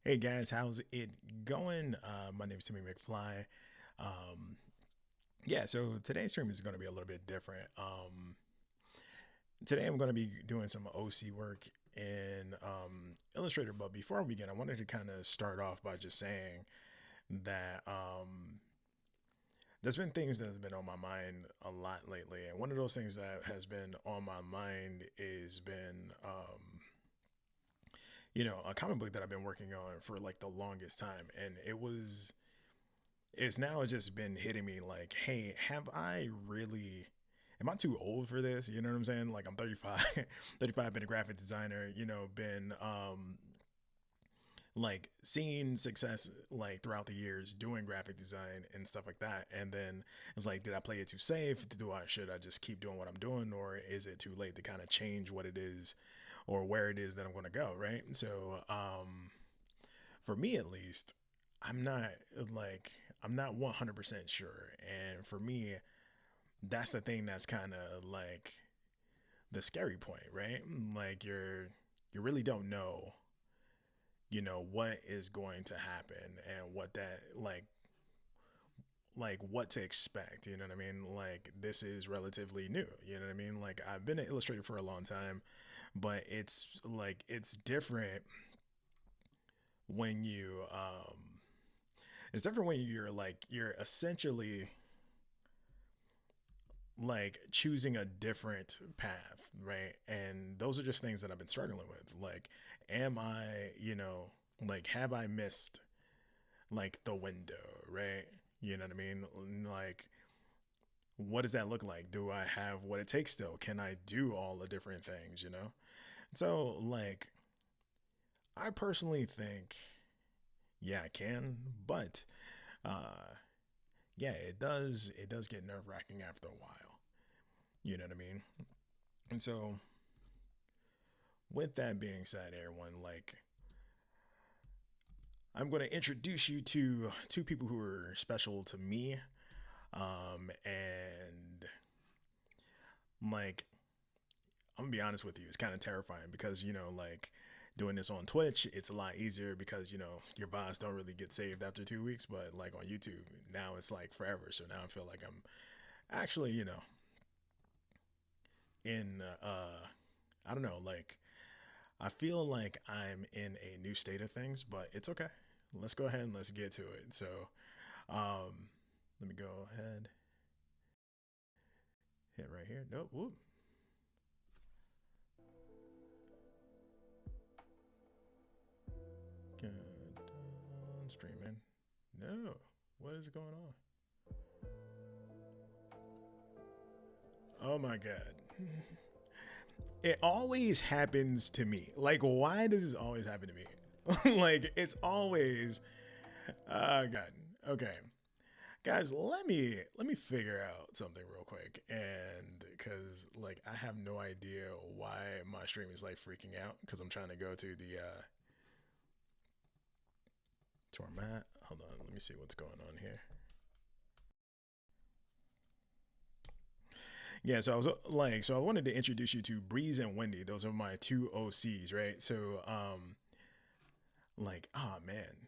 Hey guys, how's it going? My name is Timmy McFly. Um, yeah, so today's stream is going to be a little bit different. Today I'm going to be doing some OC work in Illustrator, but before we begin, I wanted to kind of start off by just saying that there's been things that have been on my mind a lot lately, and one of those things that has been on my mind is been a comic book that I've been working on for like the longest time, and it's now just been hitting me like, hey, have I really am I too old for this? You know what I'm saying? Like I'm 35, 35, been a graphic designer, been like seeing success like throughout the years doing graphic design and stuff like that. And then it's like, did I play it too safe? Should I just keep doing what I'm doing, or is it too late to kind of change what it is or where it is that I'm going to go? Right. So, for me at least, I'm not like I'm not 100% sure. And for me, that's the thing that's kind of like the scary point, right? Like you really don't know, what is going to happen and what that like what to expect, you know what I mean? Like this is relatively new, you know what I mean? Like I've been an illustrator for a long time, but it's different when it's different when you're essentially like choosing a different path, right? And those are just things that I've been struggling with. Like, am I, like, have I missed like the window, right? You know what I mean? Like, what does that look like? Do I have what it takes still? Can I do all the different things, you know? So, like, I personally think, yeah, I can, but, uh, yeah, it does get nerve wracking after a while. You know what I mean? And so, with that being said, everyone, like, I'm going to introduce you to two people who are special to me. And like, I'm gonna be honest with you, it's kind of terrifying because, like doing this on Twitch, it's a lot easier because, your VODs don't really get saved after 2 weeks. But like on YouTube, now it's like forever. So now I feel like I'm actually, in, I don't know, like, I feel like I'm in a new state of things, but it's okay. Let's go ahead and let's get to it. So, um, let me go ahead, hit right here. Nope. Whoop. Good. Streaming. No. What is going on? Oh my god. It always happens to me. Like, why does this always happen to me? Like, it's always. God. Okay, guys. Let me figure out something real quick, and because like I have no idea why my stream is like freaking out because I'm trying to go to the format. Hold on. Let me see what's going on here. Yeah, so I was so I wanted to introduce you to Breeze and Wendy. Those are my two OCs, right? So, oh man,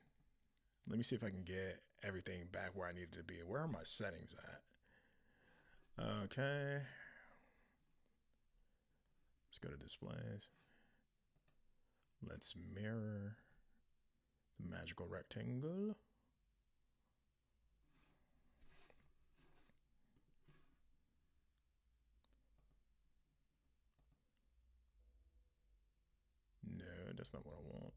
let me see if I can get everything back where I needed to be. Where are my settings at? Okay, let's go to displays. Let's mirror the magical rectangle. No, that's not what I want.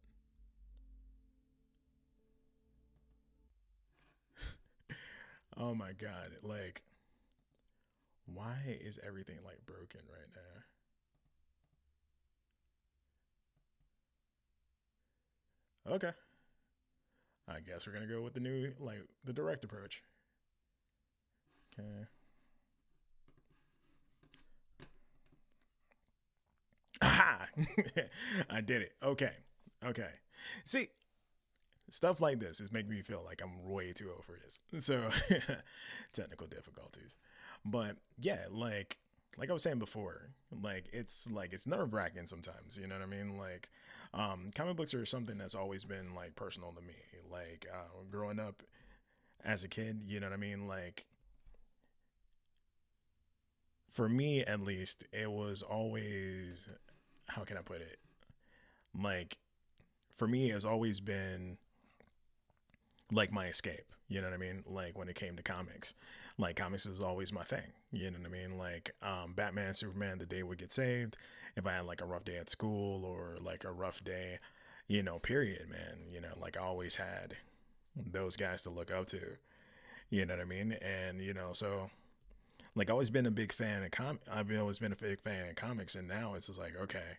Oh my god, like, why is everything like broken right now? Okay, I guess we're gonna go with the new, like, the direct approach. Okay. Aha! I did it. Okay. Okay. See, stuff like this is making me feel like I'm way too old for this. So, technical difficulties. But yeah, like, like I was saying before, like it's nerve wracking sometimes. You know what I mean? Like, comic books are something that's always been like personal to me. Like, growing up as a kid, you know what I mean? Like, for me at least, it was always, how can I put it? Like, for me, it's always been like my escape. You know what I mean? Like when it came to comics, like comics is always my thing. You know what I mean? Like, Batman, Superman, the day would get saved. If I had like a rough day at school or like a rough day, period, man. Like I always had those guys to look up to. You know what I mean? And so like always been a big fan of I've always been a big fan of comics, and now it's just like, okay,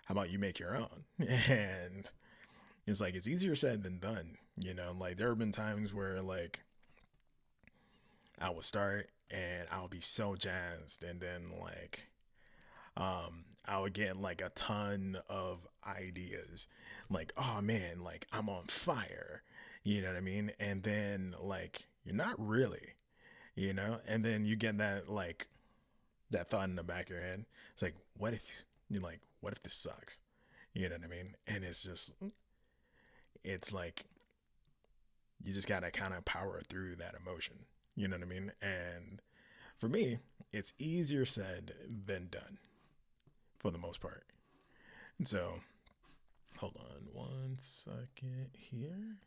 how about you make your own? And it's like it's easier said than done. Like there have been times where like I would start and I would be so jazzed, and then like I would get like a ton of ideas, like, oh man, like I'm on fire, you know what I mean? And then like you're not really, and then you get that like that thought in the back of your head. It's like, what if you're like, what if this sucks? You know what I mean? And it's like you just gotta kind of power through that emotion. You know what I mean? And for me, it's easier said than done for the most part. And so, hold on one second here.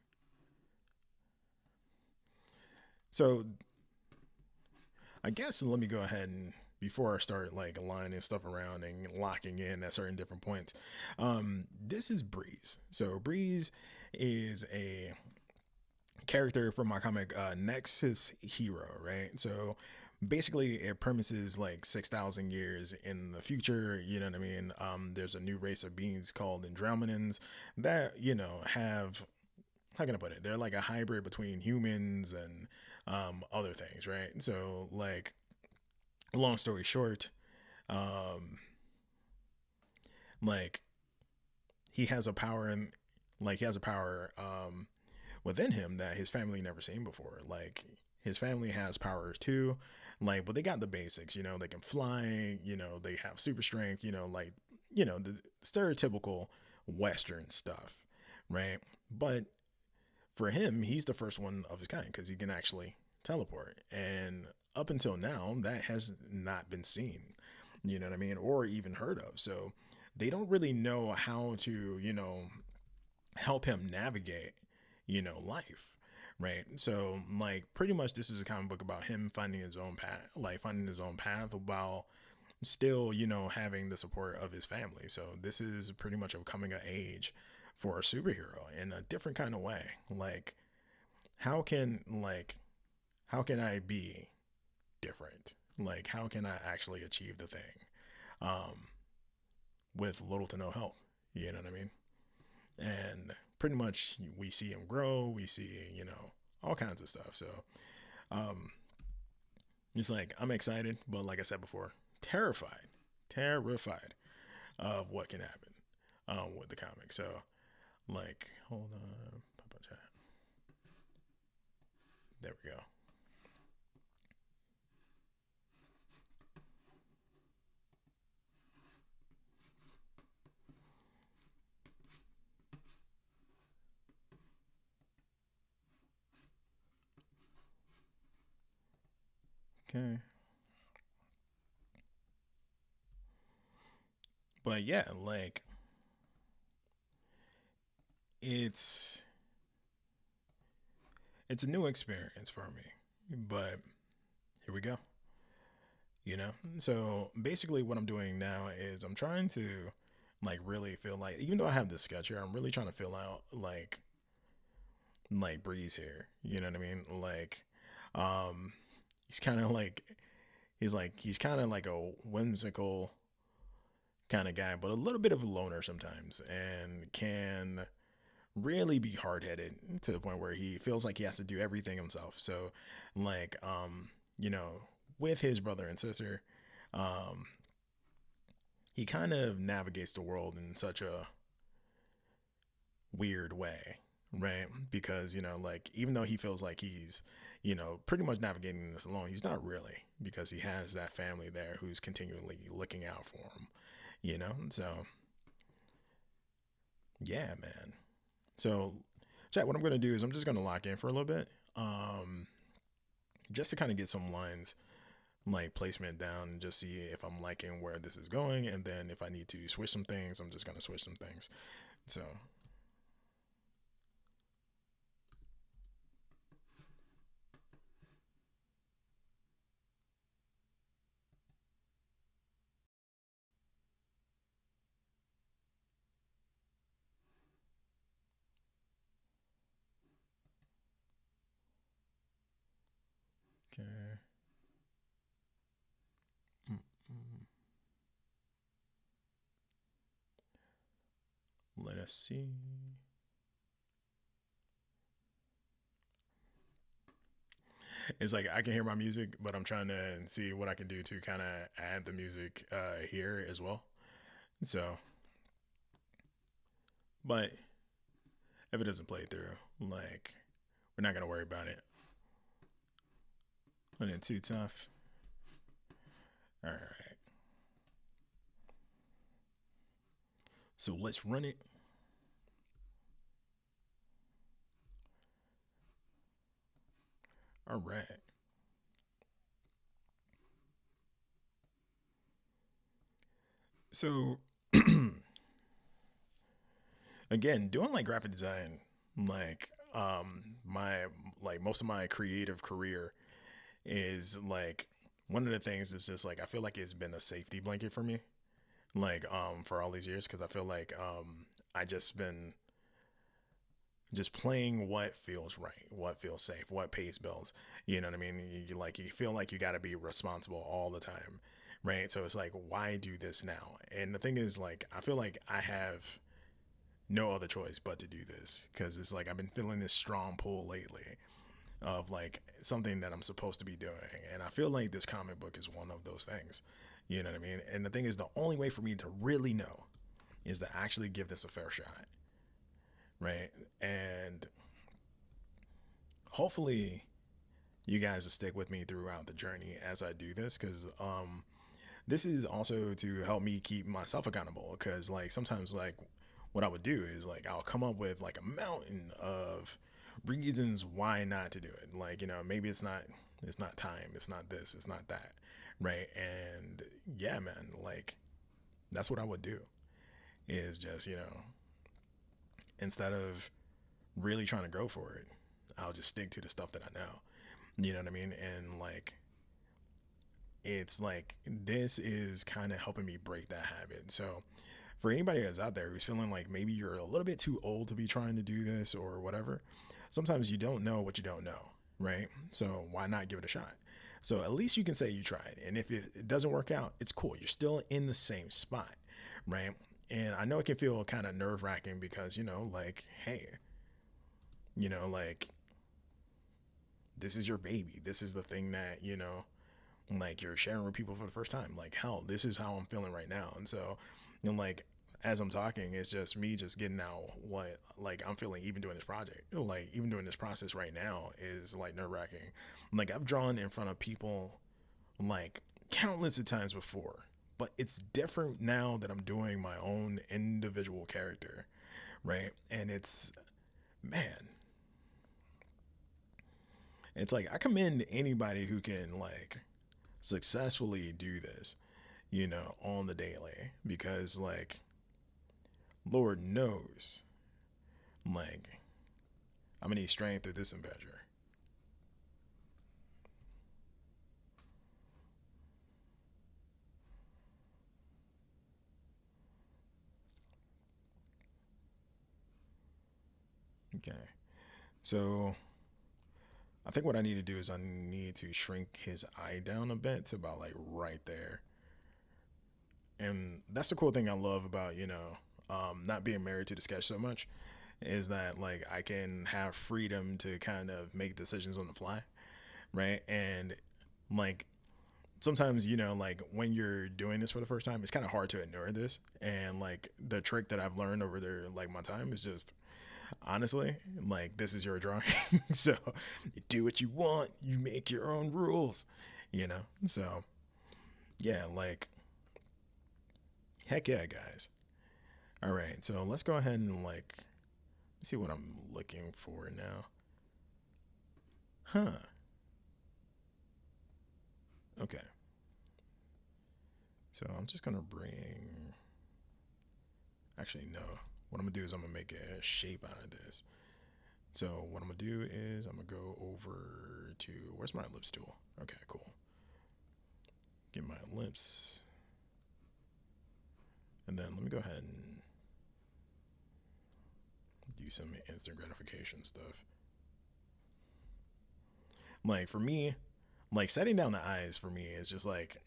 So, I guess let me go ahead and before I start like aligning stuff around and locking in at certain different points. This is Breeze. So Breeze is a character from my comic Nexus Hero, right? So basically it premises like 6,000 years in the future. You know what I mean? There's a new race of beings called Andromedans that have, how can I put it, they're like a hybrid between humans and other things, right? So like, long story short, um like he has a power in like he has a power within him that his family never seen before. Like his family has powers too, like, but they got the basics. They can fly. They have super strength. Like the stereotypical Western stuff, right? But for him, he's the first one of his kind because he can actually teleport. And up until now, that has not been seen. You know what I mean, or even heard of. So they don't really know how to help him navigate life, right? So like pretty much this is a comic book about him finding his own path, like finding his own path while still having the support of his family. So this is pretty much a coming of age for a superhero in a different kind of way. Like how can like how can I be different? Like how can I actually achieve the thing um with little to no help? You know what I mean? And pretty much we see him grow, we see all kinds of stuff. So um it's like I'm excited, but like I said before, terrified of what can happen with the comic. So like, hold on, pop up chat, there we go. Okay, but yeah, like it's it's a new experience for me, but here we go. So basically what I'm doing now is I'm trying to like really feel like, even though I have this sketch here, I'm really trying to fill out like Breeze here. You know what I mean? Like um he's kind of like he's kind of like a whimsical kind of guy, but a little bit of a loner sometimes, and can really be hard headed to the point where he feels like he has to do everything himself. So, like, with his brother and sister, um, he kind of navigates the world in such a weird way, right? Because, like, even though he feels like he's, pretty much navigating this alone. He's not really, because he has that family there who's continually looking out for him, So, yeah, man. So, chat, what I'm going to do is I'm just going to lock in for a little bit, just to kind of get some lines like placement down and just see if I'm liking where this is going. And then if I need to switch some things, I'm just going to switch some things. So, okay. Mm-mm. Let us see. It's like I can hear my music, but I'm trying to see what I can do to kind of add the music here as well. So, but if it doesn't play through, like, we're not gonna worry about it. When it's too tough. All right. So let's run it. All right. So again, doing like graphic design, like my like most of my creative career is like one of the things is just like I feel like it's been a safety blanket for me, like for all these years, because I feel like I just been just playing what feels right, what feels safe, what pays bills. You know what I mean? You feel like you got to be responsible all the time, right? So it's like, why do this now? And the thing is, like, I feel like I have no other choice but to do this, because it's like I've been feeling this strong pull lately of like something that I'm supposed to be doing, and I feel like this comic book is one of those things. You know what I mean? And the thing is, the only way for me to really know is to actually give this a fair shot, right? And hopefully you guys will stick with me throughout the journey as I do this, because this is also to help me keep myself accountable, because like sometimes like what I would do is like I'll come up with like a mountain of reasons why not to do it. Like, maybe it's not time, it's not this, it's not that, right? And yeah, man, like that's what I would do, is just, instead of really trying to go for it, I'll just stick to the stuff that I know. You know what I mean? And like it's like this is kind of helping me break that habit. So for anybody that's out there who's feeling like maybe you're a little bit too old to be trying to do this or whatever, sometimes you don't know what you don't know, right? So why not give it a shot? So at least you can say you tried. And if it doesn't work out, it's cool. You're still in the same spot, right? And I know it can feel kind of nerve wracking because, like, hey, like this is your baby. This is the thing that, like you're sharing with people for the first time. Like, hell, this is how I'm feeling right now. And so, like, as I'm talking, it's just me just getting out what like I'm feeling, even doing this project. Like, even doing this process right now is like nerve wracking. Like, I've drawn in front of people like countless of times before, but it's different now that I'm doing my own individual character, right? And it's, man, it's like I commend anybody who can like successfully do this, on the daily, because like Lord knows, like I'm gonna need strength through this adventure. Okay, so I think what I need to do is I need to shrink his eye down a bit to about like right there. And that's the cool thing I love about, not being married to the sketch so much, is that like I can have freedom to kind of make decisions on the fly, right? And like sometimes, like when you're doing this for the first time, it's kind of hard to ignore this. And like the trick that I've learned over there, like my time, is just Honestly, like this is your drawing. So you do what you want, you make your own rules, you know? So yeah, like heck yeah, guys. All right, so let's go ahead and like see what I'm looking for now. Huh. Okay. So I'm just gonna bring. Actually, no. What I'm gonna do is I'm gonna make a shape out of this. So what I'm gonna do is I'm gonna go over to where's my ellipse tool? Okay, cool. Get my ellipse, and then let me go ahead and do some instant gratification stuff. Like for me, like setting down the eyes for me is just like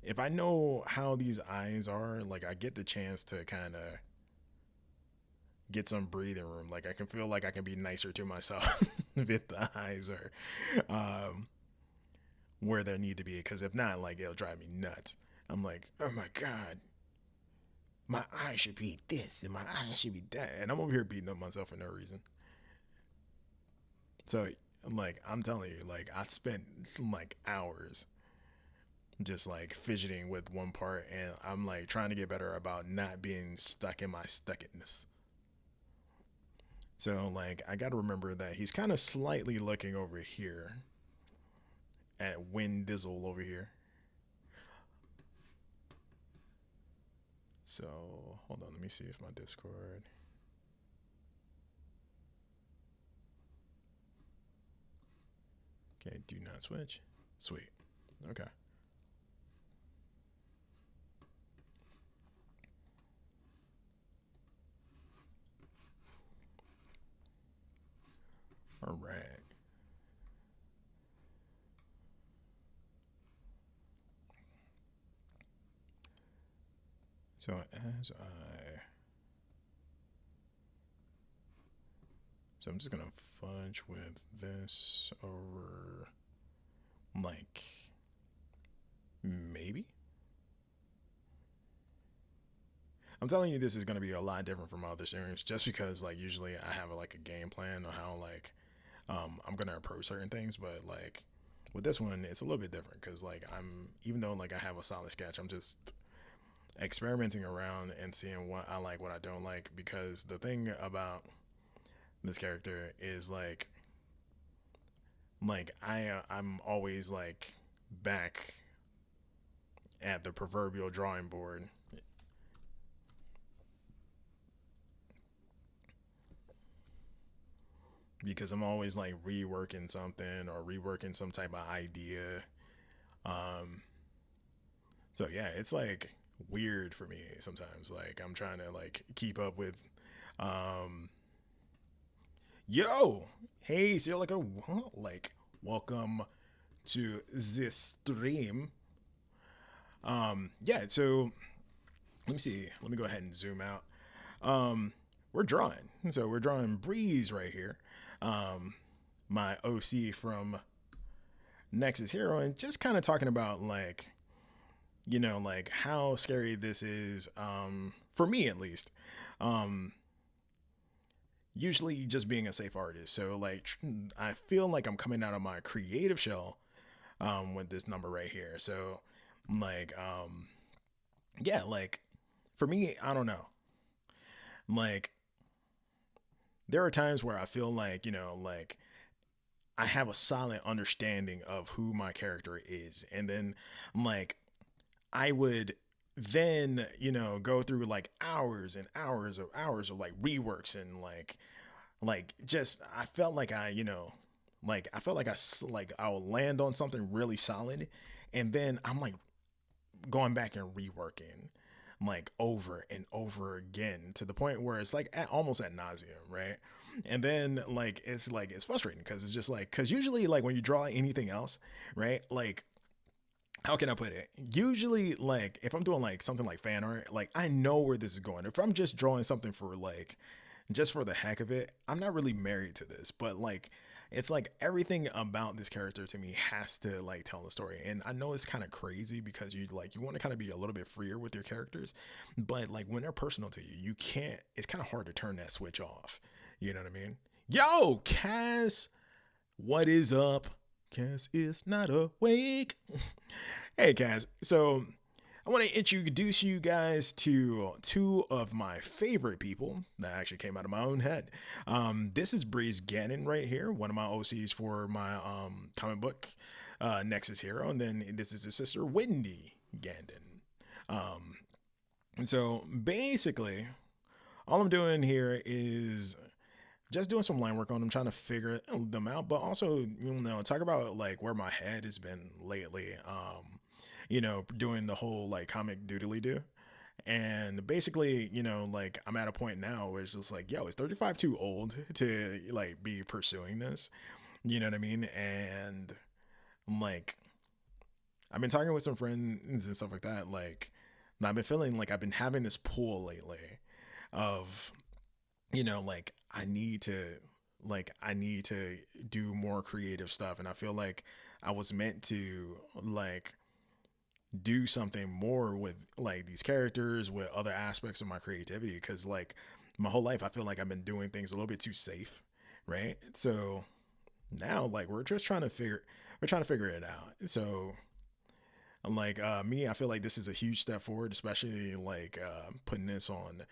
if I know how these eyes are, like I get the chance to kind of get some breathing room. Like I can feel like I can be nicer to myself if the eyes are um, where they need to be. Because if not, like it'll drive me nuts. I'm like, oh my god, my eye should be this and my eye should be that, and I'm over here beating up myself for no reason. So I'm like, I'm telling you, like I spent like hours just like fidgeting with one part, and I'm like trying to get better about not being stuck in my stuckedness. So like I got to remember that he's kind of slightly looking over here at Wind Dizzle over here. So hold on, let me see if my Discord. Okay, do not switch. Sweet. Okay. All right. So as I so I'm just gonna fudge with this over like maybe. I'm telling you this is gonna be a lot different from other series just because like usually I have like a game plan on how like I'm gonna approach certain things, but like with this one it's a little bit different because like I'm even though like I have a solid sketch, I'm just experimenting around and seeing what I like, what I don't like. Because the thing about this character is I'm always like back at the proverbial drawing board because I'm always like reworking something or reworking some type of idea. Um, so yeah, it's like weird for me sometimes. Like I'm trying to like keep up with, um, yo, hey, so you're like a like welcome to this stream. Yeah, so let me see. Let me go ahead and zoom out. We're drawing. So we're drawing Breeze right here. My OC from Nexus Hero, and just kind of talking about like, like how scary this is, for me at least. Um, Usually just being a safe artist. So like, I feel like I'm coming out of my creative shell, with this number right here. So like, yeah, like for me, I don't know. Like there are times where I feel like, like I have a solid understanding of who my character is. And then like I would then, go through like hours and hours of like reworks and like just I felt like like I felt like like I'll land on something really solid and then I'm like going back and reworking like over and over again to the point where it's like almost at nauseum, right? And then like it's frustrating because it's just like because usually like when you draw anything else, right? Like how can I put it? Usually, like if I'm doing like something like fan art, like I know where this is going. If I'm just drawing something for like just for the heck of it, I'm not really married to this. But like it's like everything about this character to me has to like tell the story. And I know it's kind of crazy because you want to kind of be a little bit freer with your characters, but like when they're personal to you, you can't. It's kind of hard to turn that switch off. You know what I mean? Yo, Cass, what is up? Cass is not awake. Hey, Cass. So I want to introduce you guys to two of my favorite people that actually came out of my own head. This is Breeze Gannon right here, one of my OCs for my comic book Nexus Hero, and then this is his sister Wendy Gandon. Um, and so basically, all I'm doing here is just doing some line work on them, trying to figure them out, but also, talk about like where my head has been lately. Doing the whole like comic doodly do. And basically, like I'm at a point now where it's just like, yo, is 35 too old to like be pursuing this? You know what I mean? And like, I've been talking with some friends and stuff like that. Like, I've been feeling like I've been having this pull lately of, like I need to do more creative stuff. And I feel like I was meant to like do something more with like these characters, with other aspects of my creativity, because like my whole life I feel like I've been doing things a little bit too safe, right? So now like we're trying to figure it out. So I'm like, me, I feel like this is a huge step forward, especially like putting this on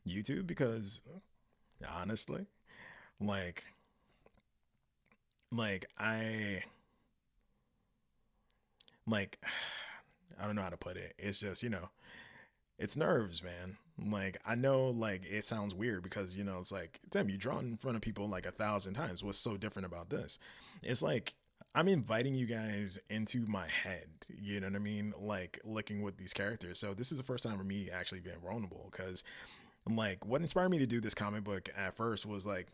YouTube, because honestly, like like I like I don't know how to put it. It's just, it's nerves, man. Like I know like it sounds weird because, it's like, Tim, you drawn in front of people like 1,000 times. What's so different about this? It's like I'm inviting you guys into my head, you know what I mean? Like looking with these characters. So this is the first time for me actually being vulnerable, because like what inspired me to do this comic book at first was like,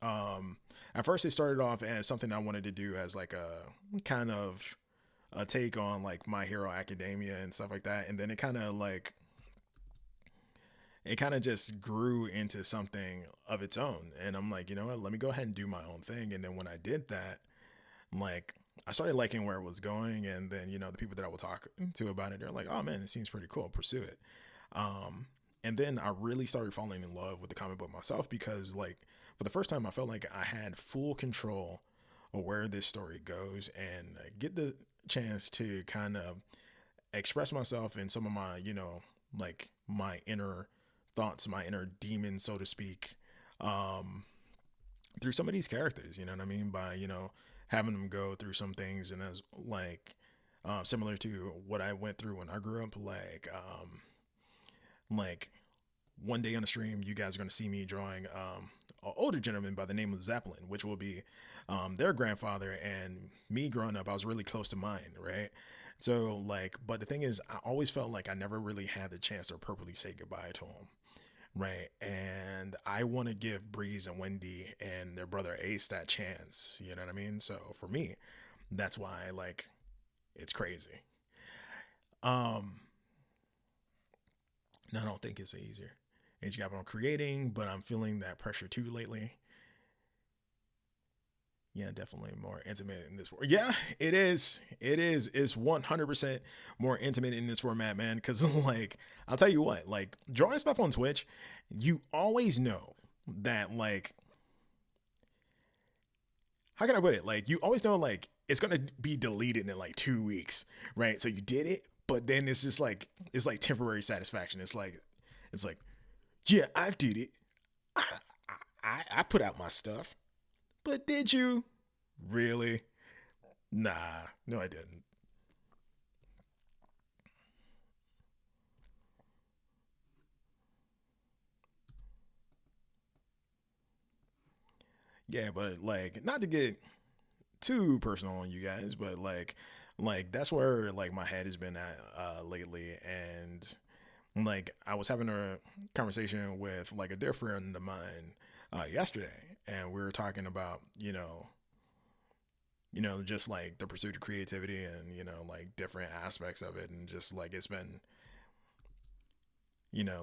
at first it started off as something I wanted to do as like a kind of a take on like My Hero Academia and stuff like that. And then it kind of just grew into something of its own. And I'm like, you know what, let me go ahead and do my own thing. And then when I did that, like I started liking where it was going. And then, the people that I would talk to about it, they're like, oh man, it seems pretty cool. Pursue it. Um, and then I really started falling in love with the comic book myself, because like for the first time, I felt like I had full control of where this story goes, and get the chance to kind of express myself in some of my, like my inner thoughts, my inner demons, so to speak, um, through some of these characters, you know what I mean? By, having them go through some things, and as like, similar to what I went through when I grew up, like one day on the stream, you guys are going to see me drawing an older gentleman by the name of Zeppelin, which will be their grandfather. And me growing up, I was really close to mine, right? So like, but the thing is, I always felt like I never really had the chance to appropriately say goodbye to him, right? And I want to give Breeze and Wendy and their brother Ace that chance, you know what I mean? So for me, that's why like it's crazy. Um, no, I don't think it's easier. Age gap on creating, but I'm feeling that pressure too lately. Yeah, definitely more intimate in this. Yeah, it is. It is. It's 100% more intimate in this format, man. Because like, I'll tell you what, like drawing stuff on Twitch, you always know that like, how can I put it? Like, you always know like it's gonna be deleted in like 2 weeks, right? So you did it, but then it's just like it's like temporary satisfaction. It's like yeah, I did it. I, I put out my stuff. But did you? Really? Nah, no, I didn't. Yeah, but like, not to get too personal on you guys, but like that's where like my head has been at lately, and like I was having a conversation with like a dear friend of mine yesterday, and we were talking about just like the pursuit of creativity, and like different aspects of it, and just like it's been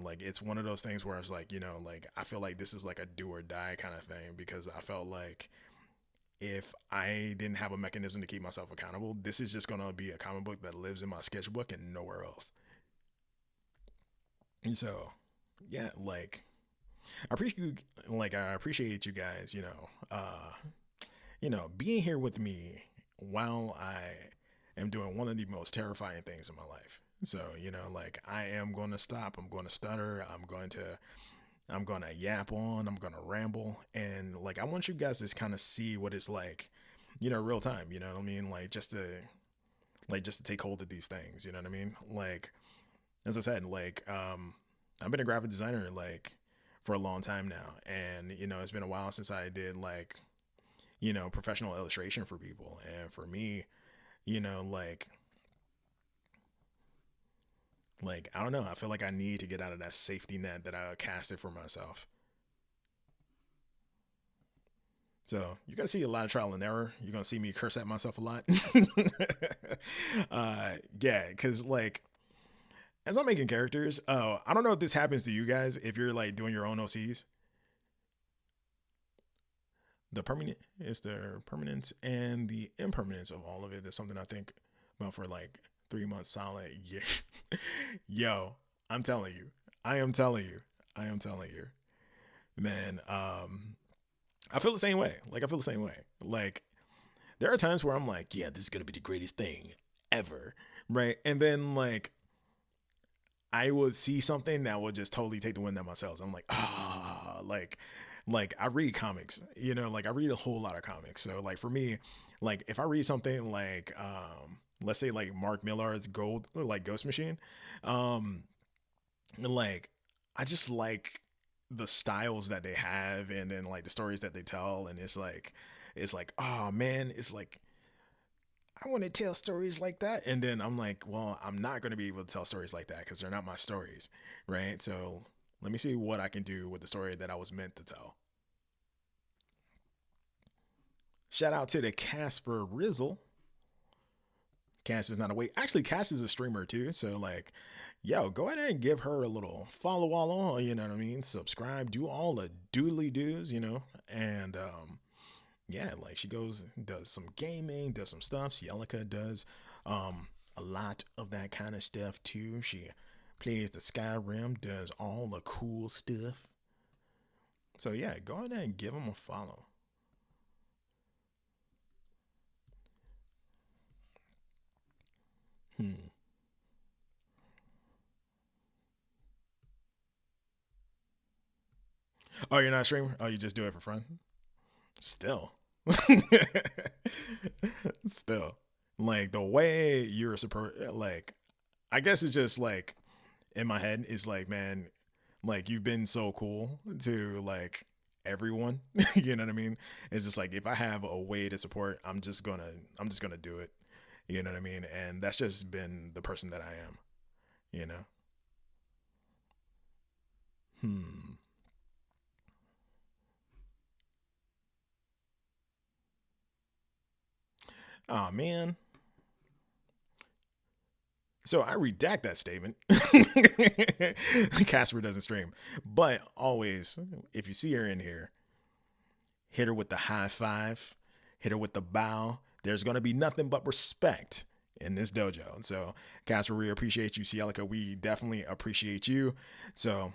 like it's one of those things where it's like like I feel like this is like a do or die kind of thing, because I felt like if I didn't have a mechanism to keep myself accountable, this is just gonna be a comic book that lives in my sketchbook and nowhere else. And so yeah, like I appreciate I appreciate you guys, being here with me while I am doing one of the most terrifying things in my life. So, I am going to stop. I'm going to stutter. I'm going to yap on. I'm going to ramble. And I want you guys to kind of see what it's like, real time. You know what I mean? Just to take hold of these things. You know what I mean? As I said, I've been a graphic designer for a long time now, and it's been a while since I did professional illustration for people. And for me, you know, I don't know, I feel like I need to get out of that safety net that I casted for myself. So you're gonna see a lot of trial and error. You're gonna see me curse at myself a lot. Yeah, because as I'm making characters, I don't know if this happens to you guys if you're doing your own OCs. The permanent is the permanence and the impermanence of all of it is something I think about for 3 months solid. Yeah. Yo, I'm telling you. I am telling you. I am telling you. Man, I feel the same way. I feel the same way. There are times where I'm like, yeah, this is gonna be the greatest thing ever. Right. And then I would see something that would just totally take the wind out of my sails. I'm like, I read comics, I read a whole lot of comics. So for me, if I read something let's say Mark Millar's Ghost Machine, um, like I just like the styles that they have, and then the stories that they tell, and it's like, oh man, it's like I want to tell stories like that. And then I'm like, well, I'm not going to be able to tell stories like that because they're not my stories. Right. So let me see what I can do with the story that I was meant to tell. Shout out to the Casper Rizzle. Cass is not away. Actually, Cass is a streamer too. So yo, go ahead and give her a little follow, you know what I mean? Subscribe, do all the doodly doos, and yeah, she goes, does some gaming, does some stuff. Cielica does a lot of that kind of stuff too. She plays the Skyrim, does all the cool stuff. So yeah, go ahead and give them a follow. Hmm. Oh, you're not streaming? Oh, you just do it for fun? Still. Still. The way you're supposed, I guess it's just in my head, it's man, you've been so cool to everyone. You know what I mean? It's just if I have a way to support, I'm just gonna do it. You know what I mean? And that's just been the person that I am, you know? Hmm. Oh man. So I redact that statement. Casper doesn't stream. But always, if you see her in here, hit her with the high five, hit her with the bow. There's going to be nothing but respect in this dojo. So, Casper, we appreciate you. Cielica, we definitely appreciate you. So,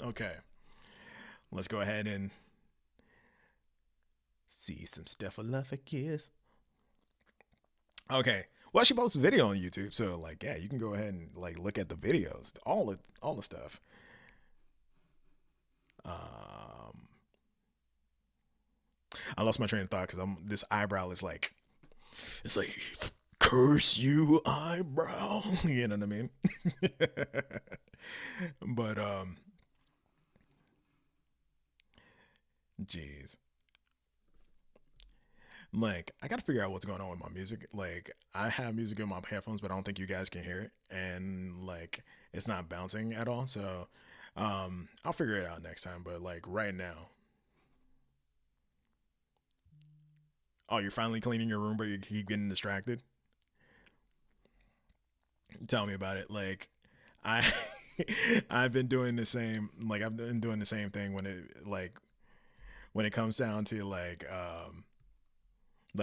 okay, let's go ahead and see some stuff. I love a kiss. Okay. Well, she posts a video on YouTube, so yeah, you can go ahead and look at the videos, all the stuff. Um, I lost my train of thought because this eyebrow is it's curse you eyebrow. You know what I mean? But jeez. I gotta figure out what's going on with my music. I have music in my headphones, but I don't think you guys can hear it, and it's not bouncing at all. So I'll figure it out next time. But right now, oh, you're finally cleaning your room, but you keep getting distracted. Tell me about it. I I've been doing the same. I've been doing the same thing when it comes down to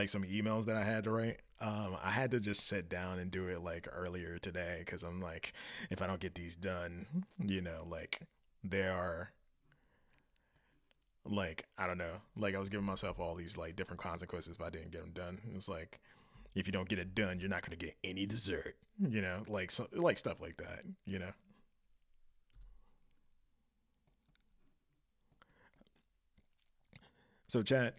some emails that I had to write. I had to just sit down and do it like earlier today because I'm like, if I don't get these done, like they are like, I don't know, like I was giving myself all these like different consequences if I didn't get them done. It was like, if you don't get it done, you're not gonna get any dessert, like like stuff like that. So chat,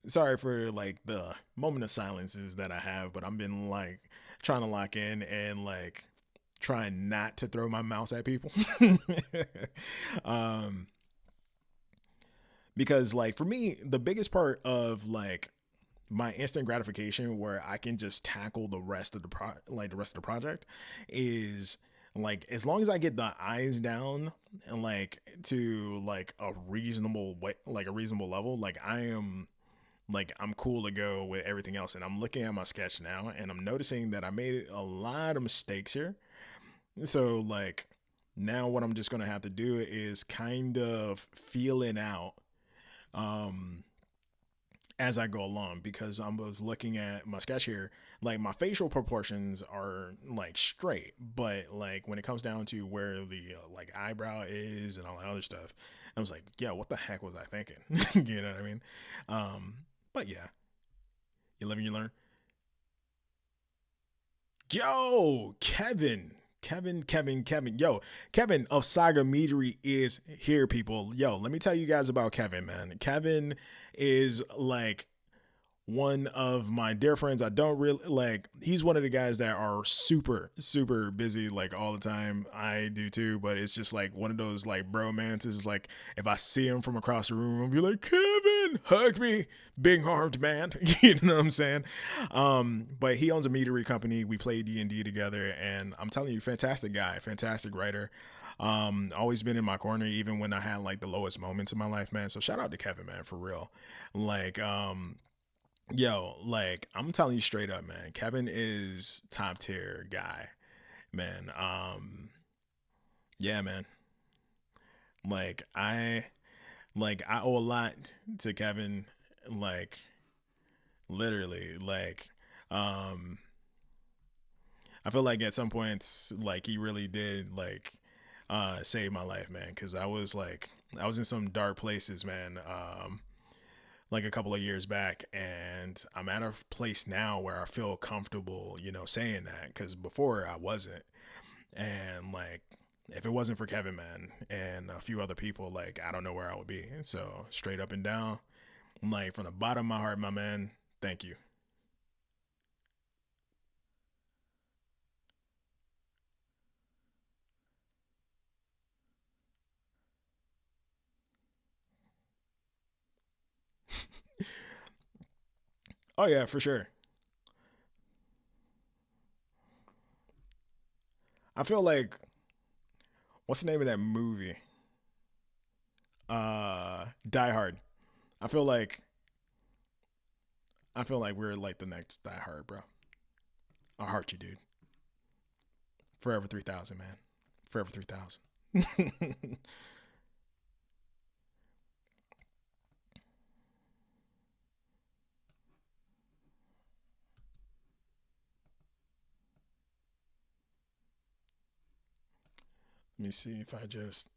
sorry for like the moment of silences that I have, but I've been like trying to lock in and like trying not to throw my mouse at people. um because like for me the biggest part of like my instant gratification where I can just tackle the rest of the rest of the project is like as long as I get the eyes down and like to like a reasonable way, like a reasonable level, like I'm cool to go with everything else. And I'm looking at my sketch now and I'm noticing that I made a lot of mistakes here. So like now what I'm just gonna have to do is kind of feel it out um as I go along because I was looking at my sketch here, like my facial proportions are like straight, but like when it comes down to where the like eyebrow is and all that other stuff, I was like, yeah, what the heck was I thinking? You know what I mean? But yeah, you live and you learn. Yo, Kevin. Yo, Kevin of Saga Meadery is here, people. Yo, let me tell you guys about Kevin, man. Kevin is like one of my dear friends. I don't really like, he's one of the guys that are super, super busy like all the time. I do too, but it's just like one of those like bromances. Like if I see him from across the room, I'll be like, Kevin, hug me, big armed man. You know what I'm saying? But he owns a meadery company. We play D&D together, and I'm telling you, fantastic guy, fantastic writer. Always been in my corner even when I had like the lowest moments in my life, man. So shout out to Kevin, man, for real. Like yo, like I'm telling you straight up, man. Kevin is top tier guy, man. Yeah, man. Like I owe a lot to Kevin, like literally. Like um I feel like at some points like he really did like save my life, man, cuz I was in some dark places, man. Like a couple of years back, and I'm at a place now where I feel comfortable, saying that, because before I wasn't. And like if it wasn't for Kevin, man, and a few other people, like I don't know where I would be. So straight up and down, like from the bottom of my heart, my man, thank you. Oh yeah, for sure. I feel like, what's the name of that movie? Die Hard. I feel like we're like the next Die Hard, bro. I heart you, dude. Forever 3000, man. Forever 3000. Let me see if I just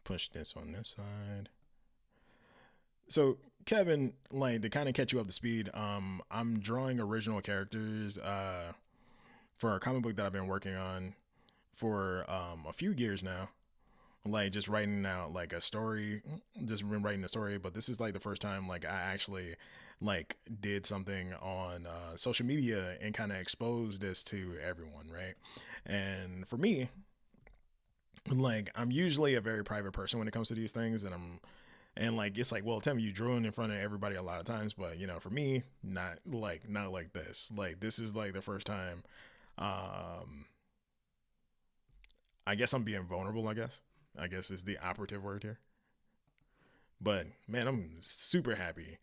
push this on this side. So Kevin, like to kind of catch you up to speed, I'm drawing original characters for a comic book that I've been working on for a few years now. Like just writing out like a story, just been writing a story, but this is like the first time like I actually like did something on social media and kind of exposed this to everyone, right? And for me, like I'm usually a very private person when it comes to these things, and like it's like, well, tell me, you drew it in front of everybody a lot of times, but for me, not like this. Like this is like the first time. um I guess I'm being vulnerable, I guess is the operative word here. But man, I'm super happy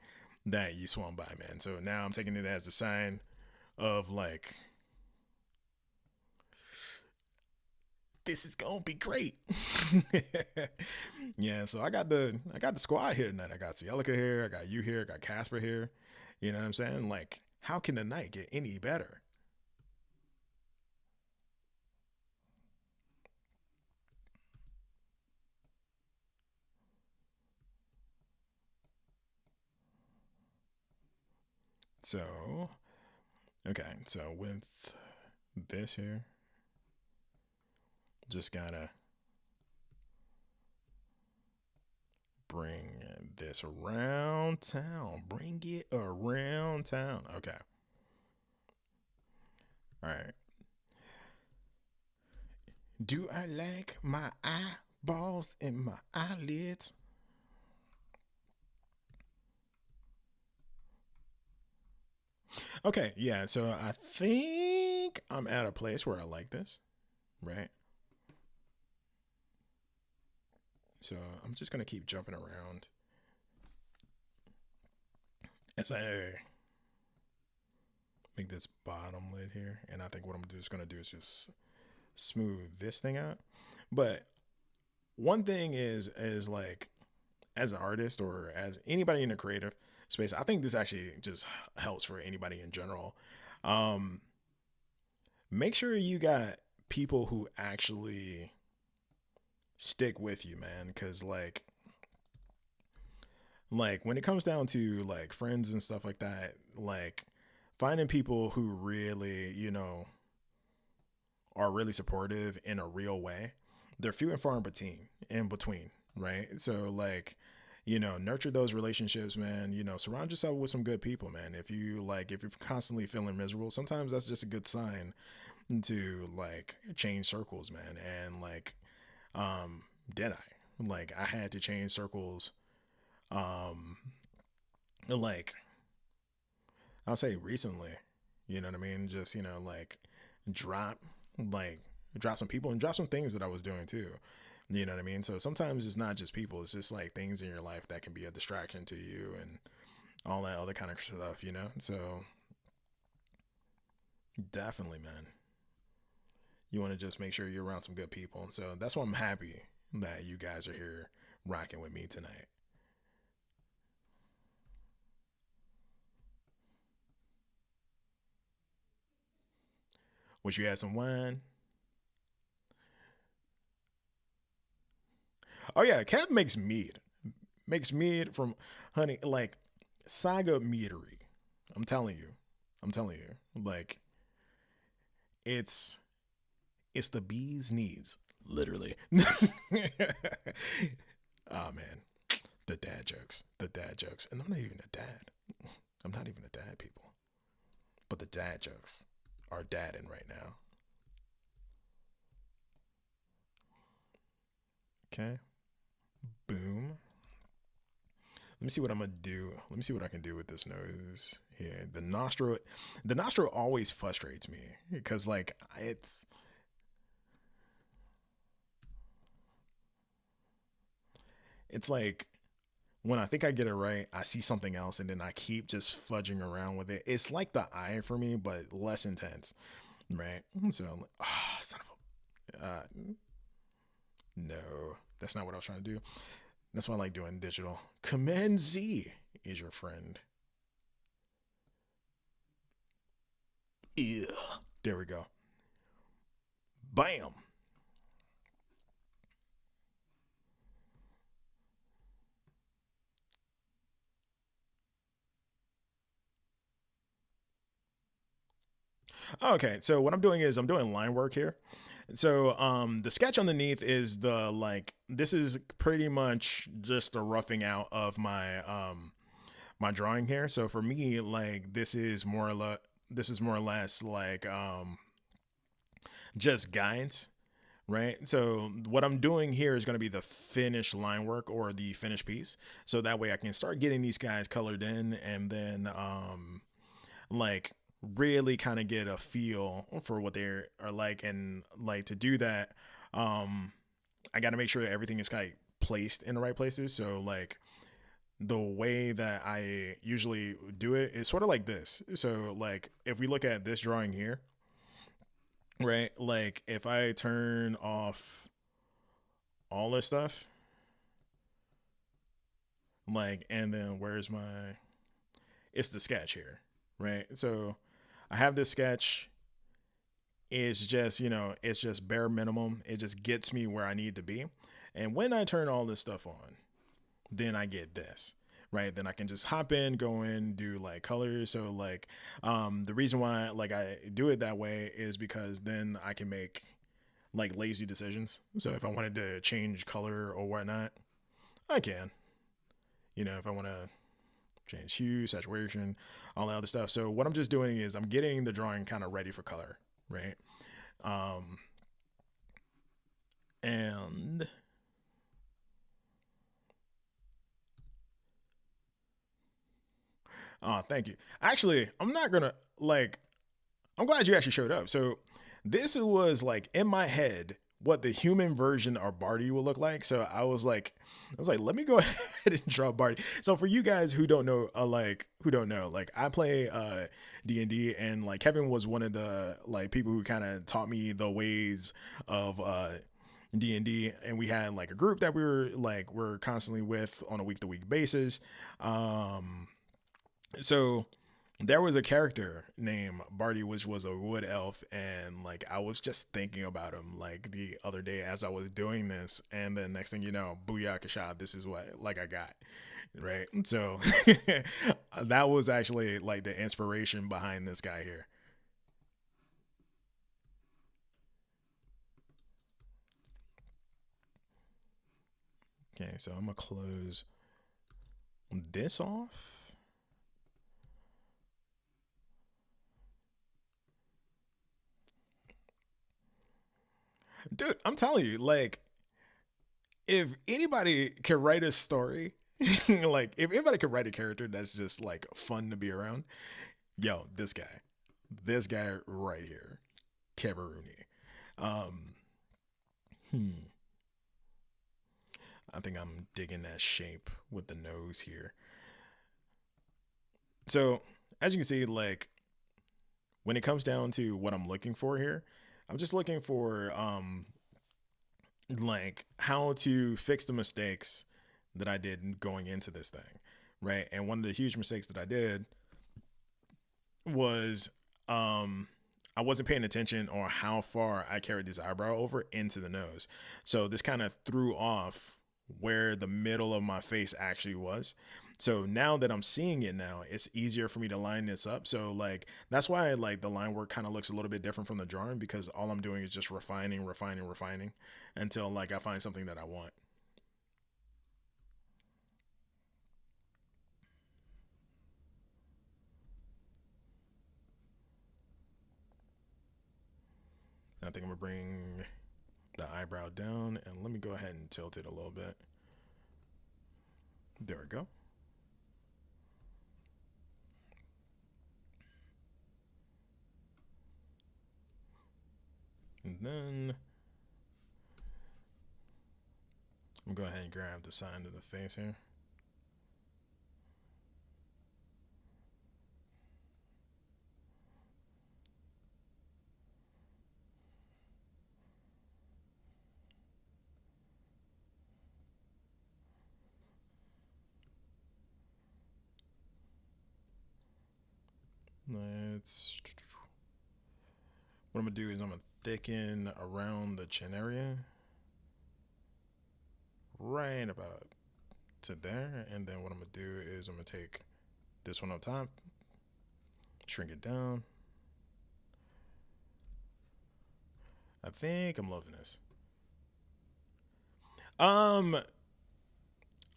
that you swung by, man. So now I'm taking it as a sign of like, this is gonna be great. Yeah, so I got the squad here tonight. I got Cielica here, I got you here, I got Casper here, You know what I'm saying? Like, how can the night get any better? So, okay, so with this here, just gotta bring this around town. Bring it around town. Okay. All right. Do I like my eyeballs and my eyelids? Okay, yeah, so I think I'm at a place where I like this, right? So I'm just gonna keep jumping around as I make this bottom lid here. And I think what I'm just gonna do is just smooth this thing out. But one thing is like, as an artist or as anybody in the creative space, I think this actually just helps for anybody in general. Um, Make sure you got people who actually stick with you, man, because like when it comes down to like friends and stuff like that, like finding people who really, are really supportive in a real way, they're few and far in between, right? So like, nurture those relationships, man. Surround yourself with some good people, man. If you're constantly feeling miserable, sometimes that's just a good sign to like change circles, man. And like, did I? Like I had to change circles, um, like I'll say recently, you know what I mean? Just, like drop, like drop some people and drop some things that I was doing too. You know what I mean? So sometimes it's not just people, it's just like things in your life that can be a distraction to you and all that other kind of stuff. So definitely, man, you want to just make sure you're around some good people. And so that's why I'm happy that you guys are here rocking with me tonight. Wish you had some wine. Oh yeah, Kev makes mead from honey, like Saga Meadery. I'm telling you, I'm telling you, like it's it's the bee's knees, literally. Oh man, the dad jokes, and I'm not even a dad. I'm not even a dad, people. But the dad jokes are dadding right now. Okay, boom. Let me see what I'm gonna do. Let me see what I can do with this nose here. The nostril always frustrates me because like it's like when I think I get it right, I see something else and then I keep just fudging around with it. It's like the eye for me, but less intense, right? So I'm like, oh, son of a, no, that's not what I was trying to do. That's why I like doing digital. Command Z is your friend. Yeah, there we go. Bam. Okay, so what I'm doing is I'm doing line work here. So the sketch underneath is the like this is pretty much just the roughing out of my drawing here. So for me, like this is more or less like just guides, right? So what I'm doing here is going to be the finished line work or the finished piece. So that way I can start getting these guys colored in and then like really kind of get a feel for what they are like. And like to do that, um I got to make sure that everything is kind of placed in the right places. So like the way that I usually do it is sort of like this. So like if we look at this drawing here, right? Like if I turn off all this stuff, like and then where's my it's the sketch here, right? So I have this sketch. It's just, it's just bare minimum. It just gets me where I need to be. And when I turn all this stuff on, then I get this, right? Then I can just hop in, go in, do like colors. So like, the reason why like I do it that way is because then I can make like lazy decisions. So if I wanted to change color or whatnot, I can. If I want to change hue, saturation, all that other stuff. So what I'm just doing is I'm getting the drawing kind of ready for color, right? Um, and thank you. Actually, I'm not gonna like. I'm glad you actually showed up. So this was like in my head what the human version of Barty would look like. So I was like, let me go ahead and draw Barty. So for you guys who don't know, like I play D&D, and like Kevin was one of the like people who kind of taught me the ways of D&D, and we had like a group that we're constantly with on a week to week basis. So there was a character named Barty, which was a wood elf, and like I was just thinking about him like the other day as I was doing this, and then next thing you know, booyah kashad, this is what like I got, right? So that was actually like the inspiration behind this guy here. Okay, so I'm gonna close this off. Dude, I'm telling you, like, if anybody can write a story, like, if anybody could write a character that's just like fun to be around, yo, this guy right here, Kevin Rooney. Um, hmm, I think I'm digging that shape with the nose here. So, as you can see, like, when it comes down to what I'm looking for here, I'm just looking for like how to fix the mistakes that I did going into this thing, right? And one of the huge mistakes that I did was I wasn't paying attention on how far I carried this eyebrow over into the nose. So this kind of threw off where the middle of my face actually was. So now that I'm seeing it now, it's easier for me to line this up. So like that's why like the line work kind of looks a little bit different from the drawing, because all I'm doing is just refining, refining, refining until like I find something that I want. And I think I'm gonna bring the eyebrow down, and let me go ahead and tilt it a little bit. There we go. And then I'm gonna go ahead and grab the side of the face here. Let's. What I'm gonna do is I'm gonna thicken around the chin area, right about to there, and then what I'm gonna do is I'm gonna take this one up top, shrink it down. I think I'm loving this. Um,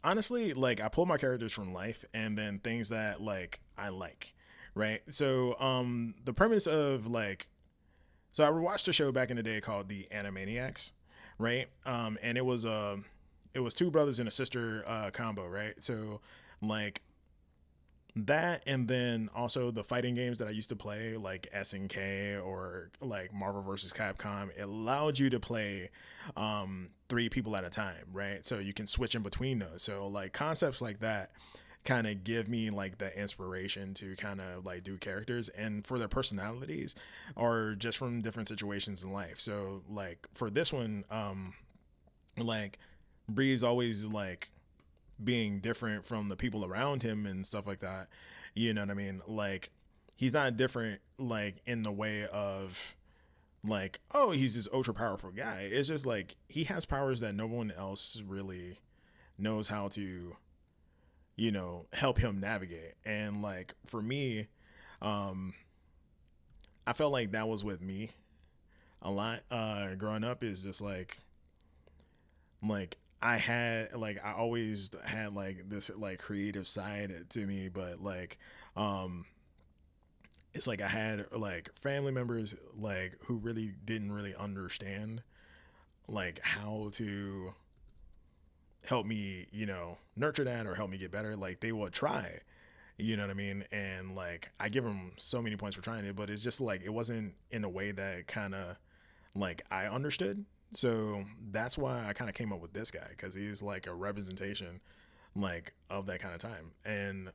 Honestly, like I pull my characters from life and then things that like I like, right? So, the premise of like, so I watched a show back in the day called The Animaniacs, right? And it was two brothers and a sister combo, right? So, like that, and then also the fighting games that I used to play, like SNK or like Marvel vs. Capcom, it allowed you to play three people at a time, right? So you can switch in between those. So like concepts like that kind of give me like the inspiration to kind of like do characters, and for their personalities or just from different situations in life. So like for this one, like Bree's always like being different from the people around him and stuff like that. You know what I mean? Like he's not different like in the way of like, oh, he's this ultra powerful guy. It's just like he has powers that no one else really knows how to, help him navigate. And like for me, um, I felt like that was with me a lot. Growing up is just like I always had like this like creative side to me, but like um it's like I had like family members like who really didn't really understand like how to help me, nurture that or help me get better. Like they would try, you know what I mean? And like I give them so many points for trying it, but it's just like it wasn't in a way that kind of like I understood. So that's why I kind of came up with this guy because he's like a representation like of that kind of time. And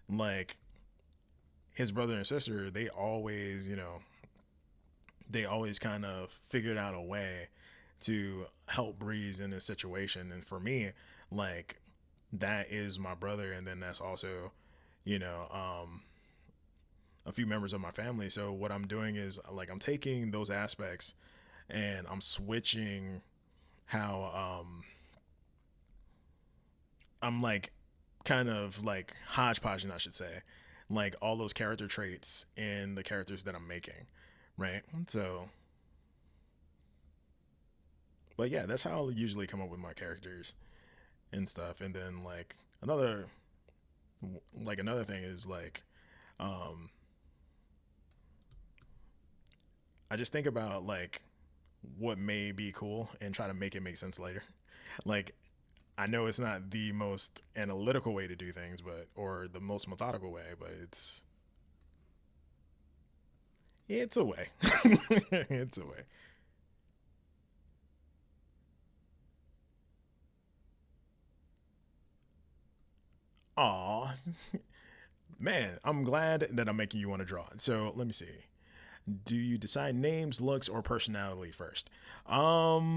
like his brother and sister, they always kind of figured out a way to help Breeze in this situation. And for me, like that is my brother, and then that's also, you know, a few members of my family. So what I'm doing is like I'm taking those aspects and I'm switching how I'm like kind of like hodgepodging, I should say, like all those character traits in the characters that I'm making, right? So, but yeah, that's how I'll usually come up with my characters and stuff. And then another thing is like, um, I just think about like what may be cool and try to make it make sense later. Like I know it's not the most analytical way to do things, but or the most methodical way, but it's a way. It's a way. Aw, man, I'm glad that I'm making you want to draw. So let me see. Do you decide names, looks, or personality first? Um,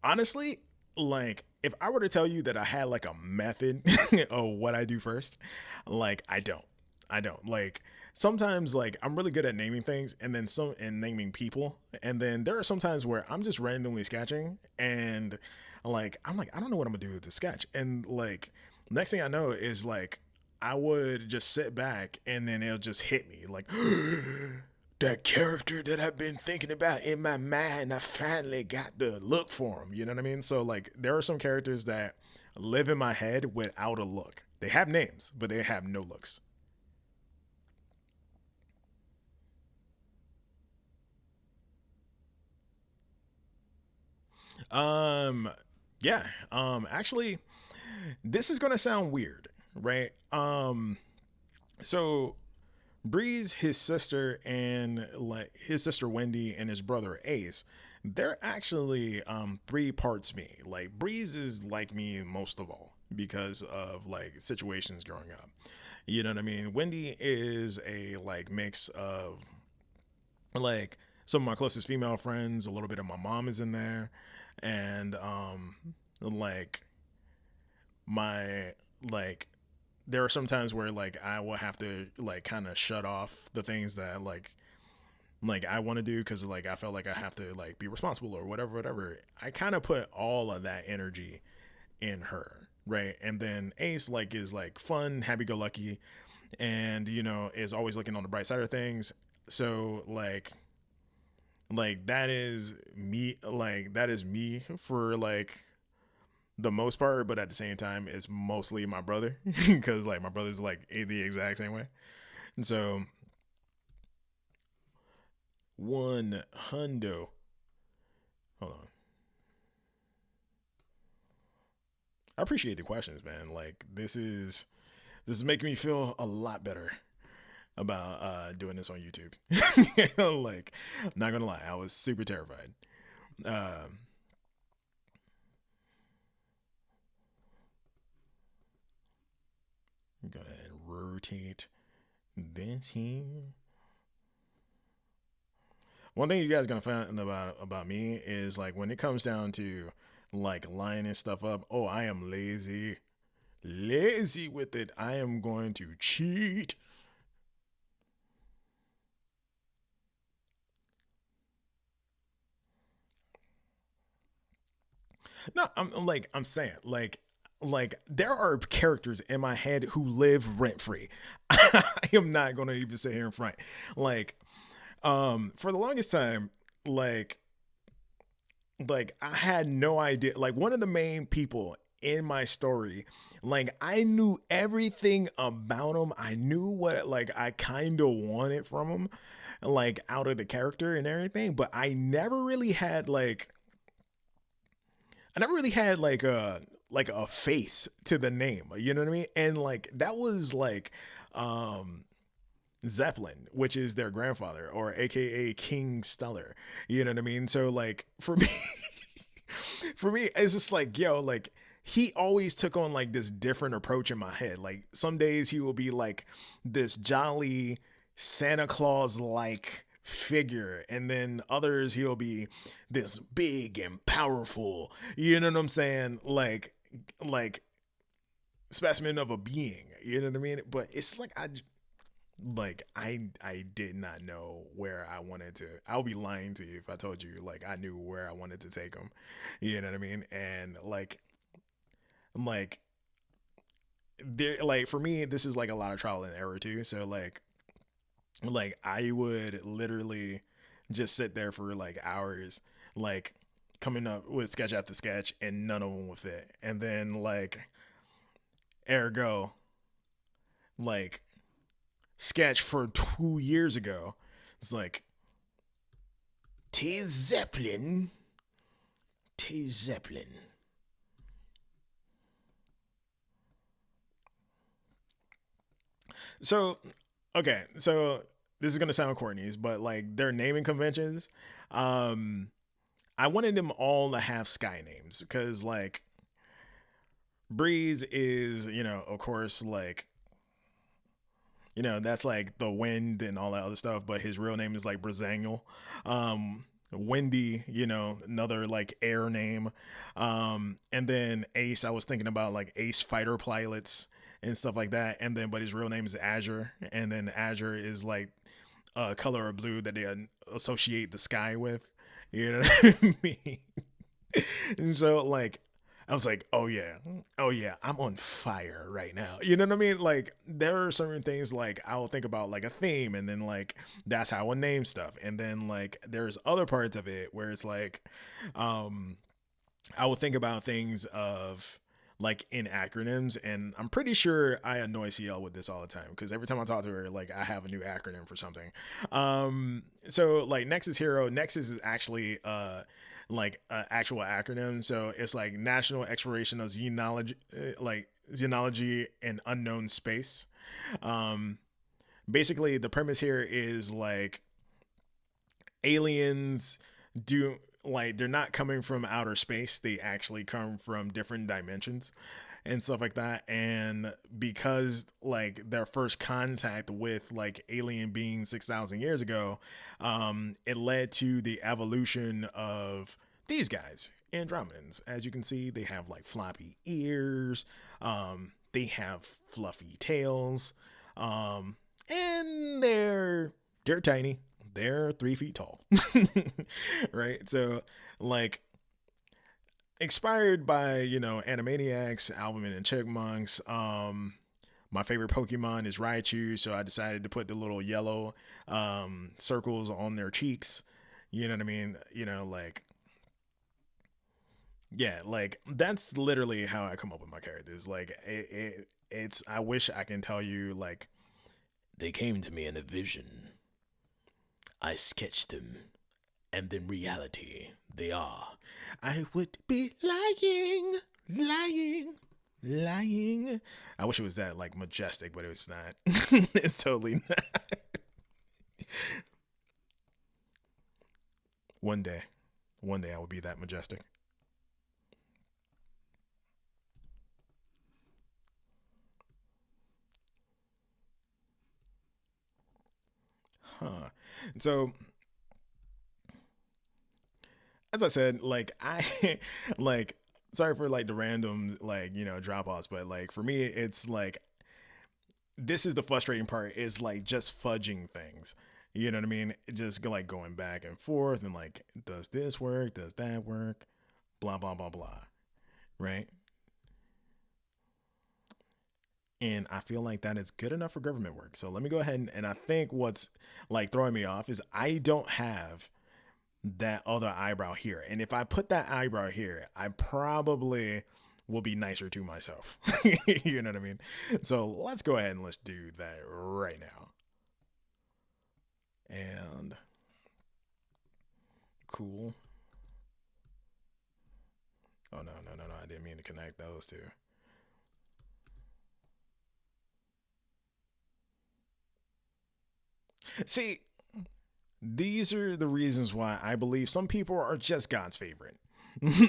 Honestly, like if I were to tell you that I had like a method of what I do first, like I don't. I don't. Like sometimes like I'm really good at naming things and then some and naming people. And then there are some times where I'm just randomly sketching and like I'm like, I don't know what I'm gonna do with the sketch. And like next thing I know is like I would just sit back and then it'll just hit me like that character that I've been thinking about in my mind, I finally got the look for him. You know what I mean? So like there are some characters that live in my head without a look. They have names, but they have no looks. Um yeah. Actually this is gonna sound weird, right? So Breeze, his sister, and like his sister Wendy and his brother Ace, they're actually three parts me. Like Breeze is like me most of all because of like situations growing up. You know what I mean? Wendy is a like mix of like some of my closest female friends, a little bit of my mom is in there, and like my like there are some times where like I will have to like kind of shut off the things that like I want to do because like I felt like I have to like be responsible or whatever. I kind of put all of that energy in her, right? And then Ace like is like fun, happy go lucky, and is always looking on the bright side of things. So like that is me for like the most part, but at the same time, it's mostly my brother because like my brother's like the exact same way. And so one hundo. Hold on. I appreciate the questions, man. Like this is making me feel a lot better about doing this on YouTube. Like, not gonna lie, I was super terrified. Um, Go ahead, and rotate this here. One thing you guys are gonna find about me is like when it comes down to like lining stuff up. Oh, I am lazy. Lazy with it. I am going to cheat. No, I'm saying like there are characters in my head who live rent free. I am not gonna even sit here in front. Like, for the longest time, like I had no idea. Like one of the main people in my story, like I knew everything about him. I knew what like I kind of wanted from him, like out of the character and everything. But I never really had like a face to the name. You know what I mean? And like that was like um Zeppelin, which is their grandfather, or AKA King Stellar. You know what I mean? So like for me, for me, it's just like yo, like he always took on like this different approach in my head. Like some days he will be like this jolly Santa Claus like figure, and then others he'll be this big and powerful. You know what I'm saying? Like specimen of a being. You know what I mean? But it's like I did not know where I wanted to. I'll be lying to you if I told you like I knew where I wanted to take them. You know what I mean? And like there like for me this is like a lot of trial and error too. So like I would literally just sit there for like hours, like coming up with sketch after sketch, and none of them would fit. And then like ergo, like sketch for 2 years ago, it's like T Zeppelin, T Zeppelin. So okay, so this is gonna sound corny, but like their naming conventions, um, I wanted them all to have sky names because like Breeze is, of course, like, that's like the wind and all that other stuff, but his real name is like Brazaniel. Windy, another like air name. And then Ace, I was thinking about like Ace fighter pilots and stuff like that. And then, but his real name is Azure. And then Azure is like a color of blue that they associate the sky with. You know what I mean? And so like I was like, oh yeah, I'm on fire right now. You know what I mean? Like there are certain things like I'll think about like a theme, and then like that's how I name stuff. And then like there's other parts of it where it's like, um, I will think about things of like in acronyms, and I'm pretty sure I annoy CL with this all the time because every time I talk to her, like I have a new acronym for something. So like Nexus Hero, Nexus is actually like an actual acronym. So it's like National Exploration of Xenology, like Xenology and Unknown Space. Um, Basically, the premise here is like aliens do like they're not coming from outer space, they actually come from different dimensions and stuff like that. And because like their first contact with like alien beings 6,000 years ago, it led to the evolution of these guys, Andromedans. As you can see, they have like floppy ears, they have fluffy tails, and they're tiny, they're 3 feet tall. Right? So like inspired by, Animaniacs, Alvin and Chipmunks, my favorite Pokemon is Raichu, so I decided to put the little yellow circles on their cheeks. You know what I mean? Like yeah, like that's literally how I come up with my characters. Like it's I wish I can tell you like they came to me in a vision. I sketched them, and in reality, they are. I would be lying, lying, lying. I wish it was that like majestic, but it's not. It's totally not. One day, one day I will be that majestic. Huh. So as I said, like I like sorry for like the random like drop offs, but like for me it's like this is the frustrating part is like just fudging things. You know what I mean? Just like going back and forth and like, does this work? Does that work? Blah blah blah blah. Right? And I feel like that is good enough for government work. So let me go ahead and I think what's like throwing me off is I don't have that other eyebrow here. And if I put that eyebrow here, I probably will be nicer to myself. You know what I mean? So let's go ahead and let's do that right now. And cool. Oh no, no, no, no. I didn't mean to connect those two. See, these are the reasons why I believe some people are just God's favorite.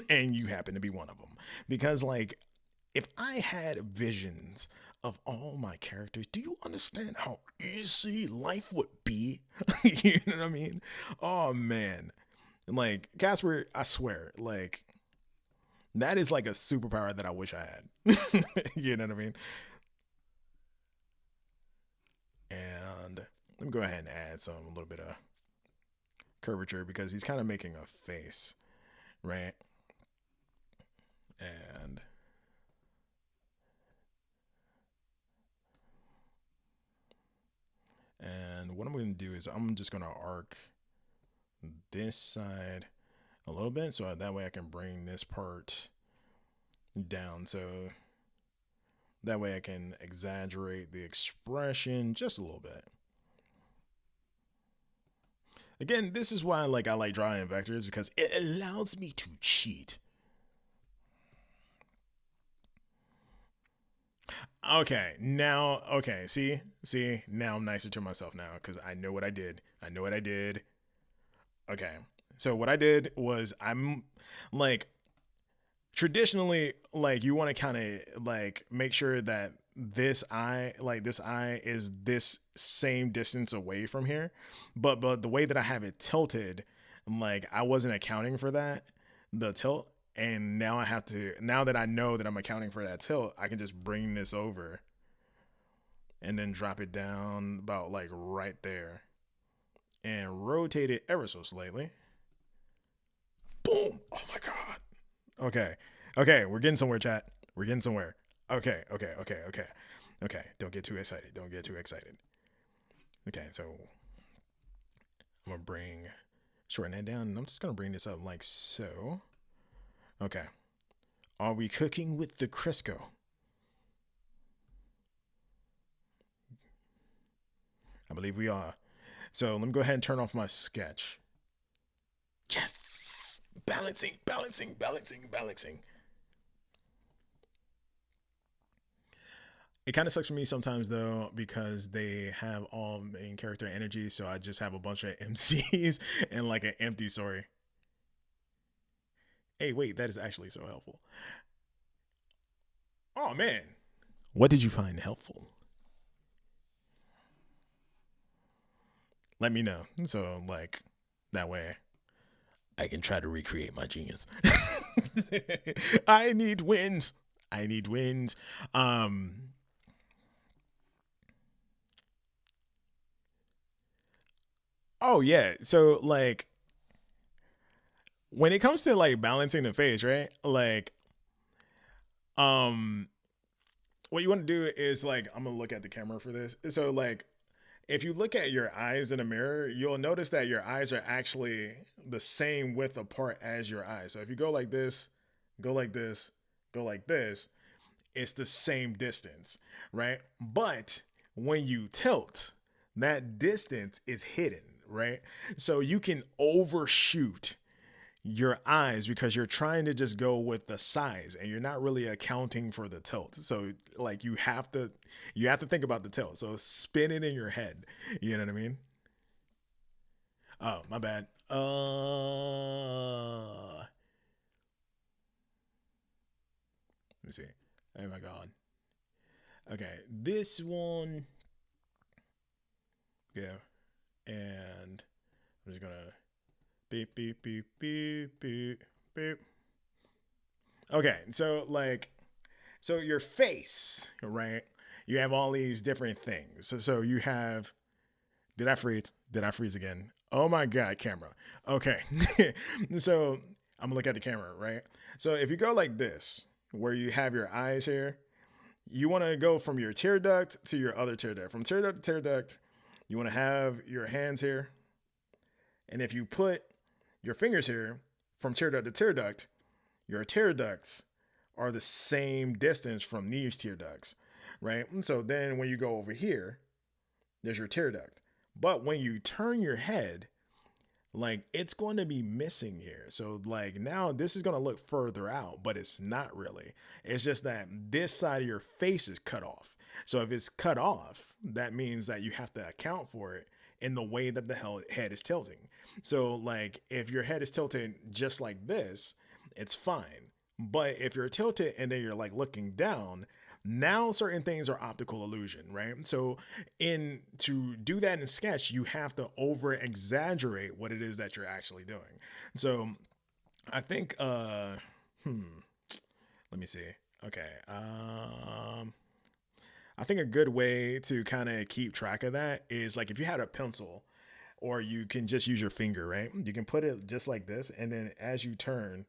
And you happen to be one of them. Because, like, if I had visions of all my characters, do you understand how easy life would be? You know what I mean? Oh, man. Like, Casper, I swear, like, that is like a superpower that I wish I had. You know what I mean? And let me go ahead and add a little bit of curvature because he's kind of making a face, right? And what I'm going to do is I'm just going to arc this side a little bit so that way I can bring this part down. So that way I can exaggerate the expression just a little bit. Again, this is why I like drawing vectors because it allows me to cheat. Okay, now, okay, see, now I'm nicer to myself now because I know what I did. I know what I did. Okay, so what I did was I'm like, traditionally, like, you want to kind of like make sure that this eye is this same distance away from here, but the way that I have it tilted, like, I wasn't accounting for that, the tilt. And now I have to, now that I know that I'm accounting for that tilt, I can just bring this over and then drop it down about like right there and rotate it ever so slightly. Boom. Oh my God. Okay. Okay. We're getting somewhere, chat. We're getting somewhere. Okay. Okay. Okay. Okay. Okay. Don't get too excited. Don't get too excited. Okay. So I'm going to shorten that down and I'm just going to bring this up like so. Okay. Are we cooking with the Crisco? I believe we are. So let me go ahead and turn off my sketch. Yes! Balancing, balancing, balancing, balancing. It kind of sucks for me sometimes though because they have all main character energy, so I just have a bunch of MCs and like an empty story. Hey, wait, that is actually so helpful. Oh man, what did you find helpful? Let me know. So like that way I can try to recreate my genius. I need wins. I need wins. Um oh yeah. So like when it comes to like balancing the face, right? Like um what you want to do is like I'm gonna look at the camera for this. So like if you look at your eyes in a mirror, you'll notice that your eyes are actually the same width apart as your eyes. So if you go like this, go like this, go like this, it's the same distance, right? But when you tilt, that distance is hidden, right? So you can overshoot your eyes because you're trying to just go with the size and you're not really accounting for the tilt. So like you have to think about the tilt. So spin it in your head. You know what I mean? Oh, my bad. Let me see. Oh my god. Okay, this one. Yeah, and I'm just gonna beep beep beep beep beep beep. Okay, so like, so your face, right? You have all these different things. So you have. Did I freeze? Did I freeze again? Oh my god, camera. Okay, so I'm gonna look at the camera, right? So if you go like this, where you have your eyes here, you want to go from your tear duct to your other tear duct. From tear duct to tear duct, you want to have your hands here, and if you put your fingers here from tear duct to tear duct, your tear ducts are the same distance from these tear ducts, right? And so then when you go over here, there's your tear duct. But when you turn your head, like it's going to be missing here. So like now this is going to look further out, but it's not really. It's just that this side of your face is cut off. So if it's cut off, that means that you have to account for it in the way that the head is tilting. So like if your head is tilted just like this, it's fine. But if you're tilted and then you're like looking down, now certain things are optical illusion, right? So in to do that in sketch, you have to over exaggerate what it is that you're actually doing. So I think let me see. Okay. I think a good way to kind of keep track of that is like if you had a pencil or you can just use your finger, right? You can put it just like this and then as you turn,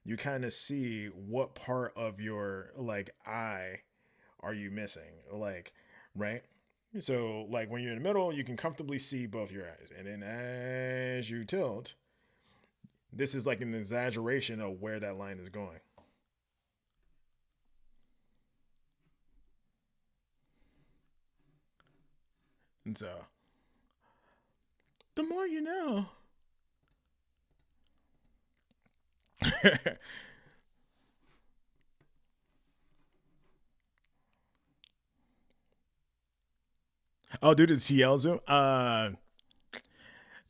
you kind of see what part of your like eye are you missing, like, right? So like when you're in the middle, you can comfortably see both your eyes, and then as you tilt, this is like an exaggeration of where that line is going. And so the more you know. Oh, dude, the CL zoom. The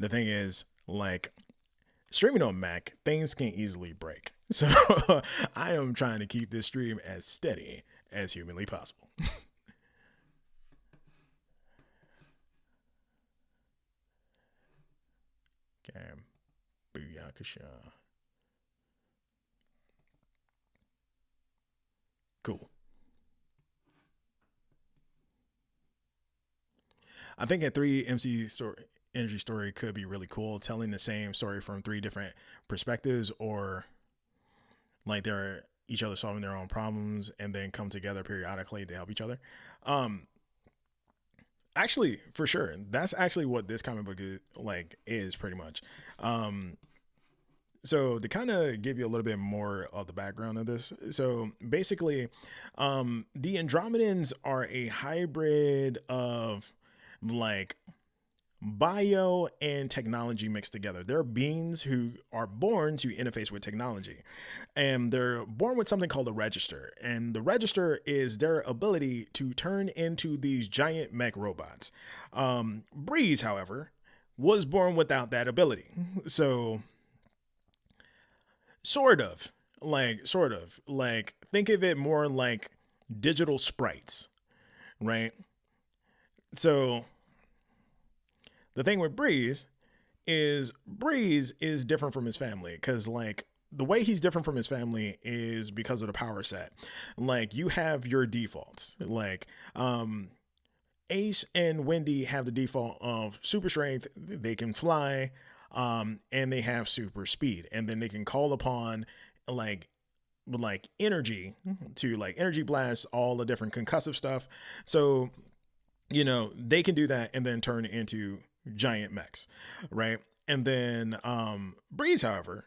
thing is, like, streaming on Mac, things can easily break. So I am trying to keep this stream as steady as humanly possible. Okay. Booyakasha. Cool. I think a three MC story energy story could be really cool, telling the same story from three different perspectives, or like they're each other solving their own problems and then come together periodically to help each other. Um, Actually, for sure, that's actually what this comic book is pretty much. Um, so to kind of give you a little bit more of the background of this, so basically, the Andromedans are a hybrid of like bio and technology mixed together. They're beings who are born to interface with technology. And they're born with something called a register. And the register is their ability to turn into these giant mech robots. Breeze, however, was born without that ability. So, sort of, think of it more like digital sprites, right? So, the thing with Breeze is different from his family because like the way he's different from his family is because of the power set. Like you have your defaults. Like Ace and Wendy have the default of super strength, they can fly, and they have super speed. And then they can call upon like energy to like energy blast all the different concussive stuff. So they can do that and then turn into giant mechs, right? And then Breeze, however,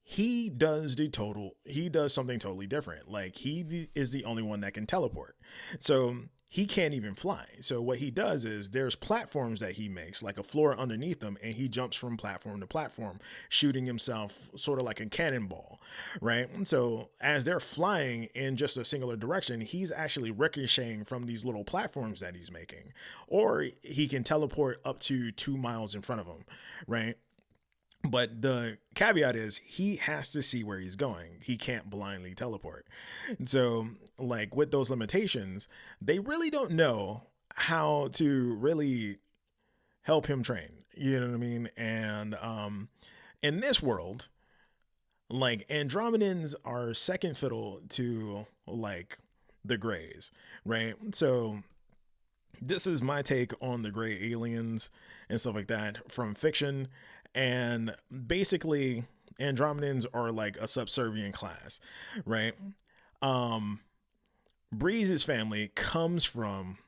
he does something totally different. Like is the only one that can teleport. So he can't even fly. So what he does is there's platforms that he makes, like a floor underneath him, and he jumps from platform to platform, shooting himself sort of like a cannonball, right? So as they're flying in just a singular direction, he's actually ricocheting from these little platforms that he's making. Or he can teleport up to 2 miles in front of him, right? But the caveat is he has to see where he's going. He can't blindly teleport. So, like with those limitations, they really don't know how to really help him train. You know what I mean? And in this world, like Andromedans are second fiddle to like the Greys, right? So this is my take on the gray aliens and stuff like that from fiction. And basically, Andromedans are like a subservient class, right? Um, Breeze's family comes from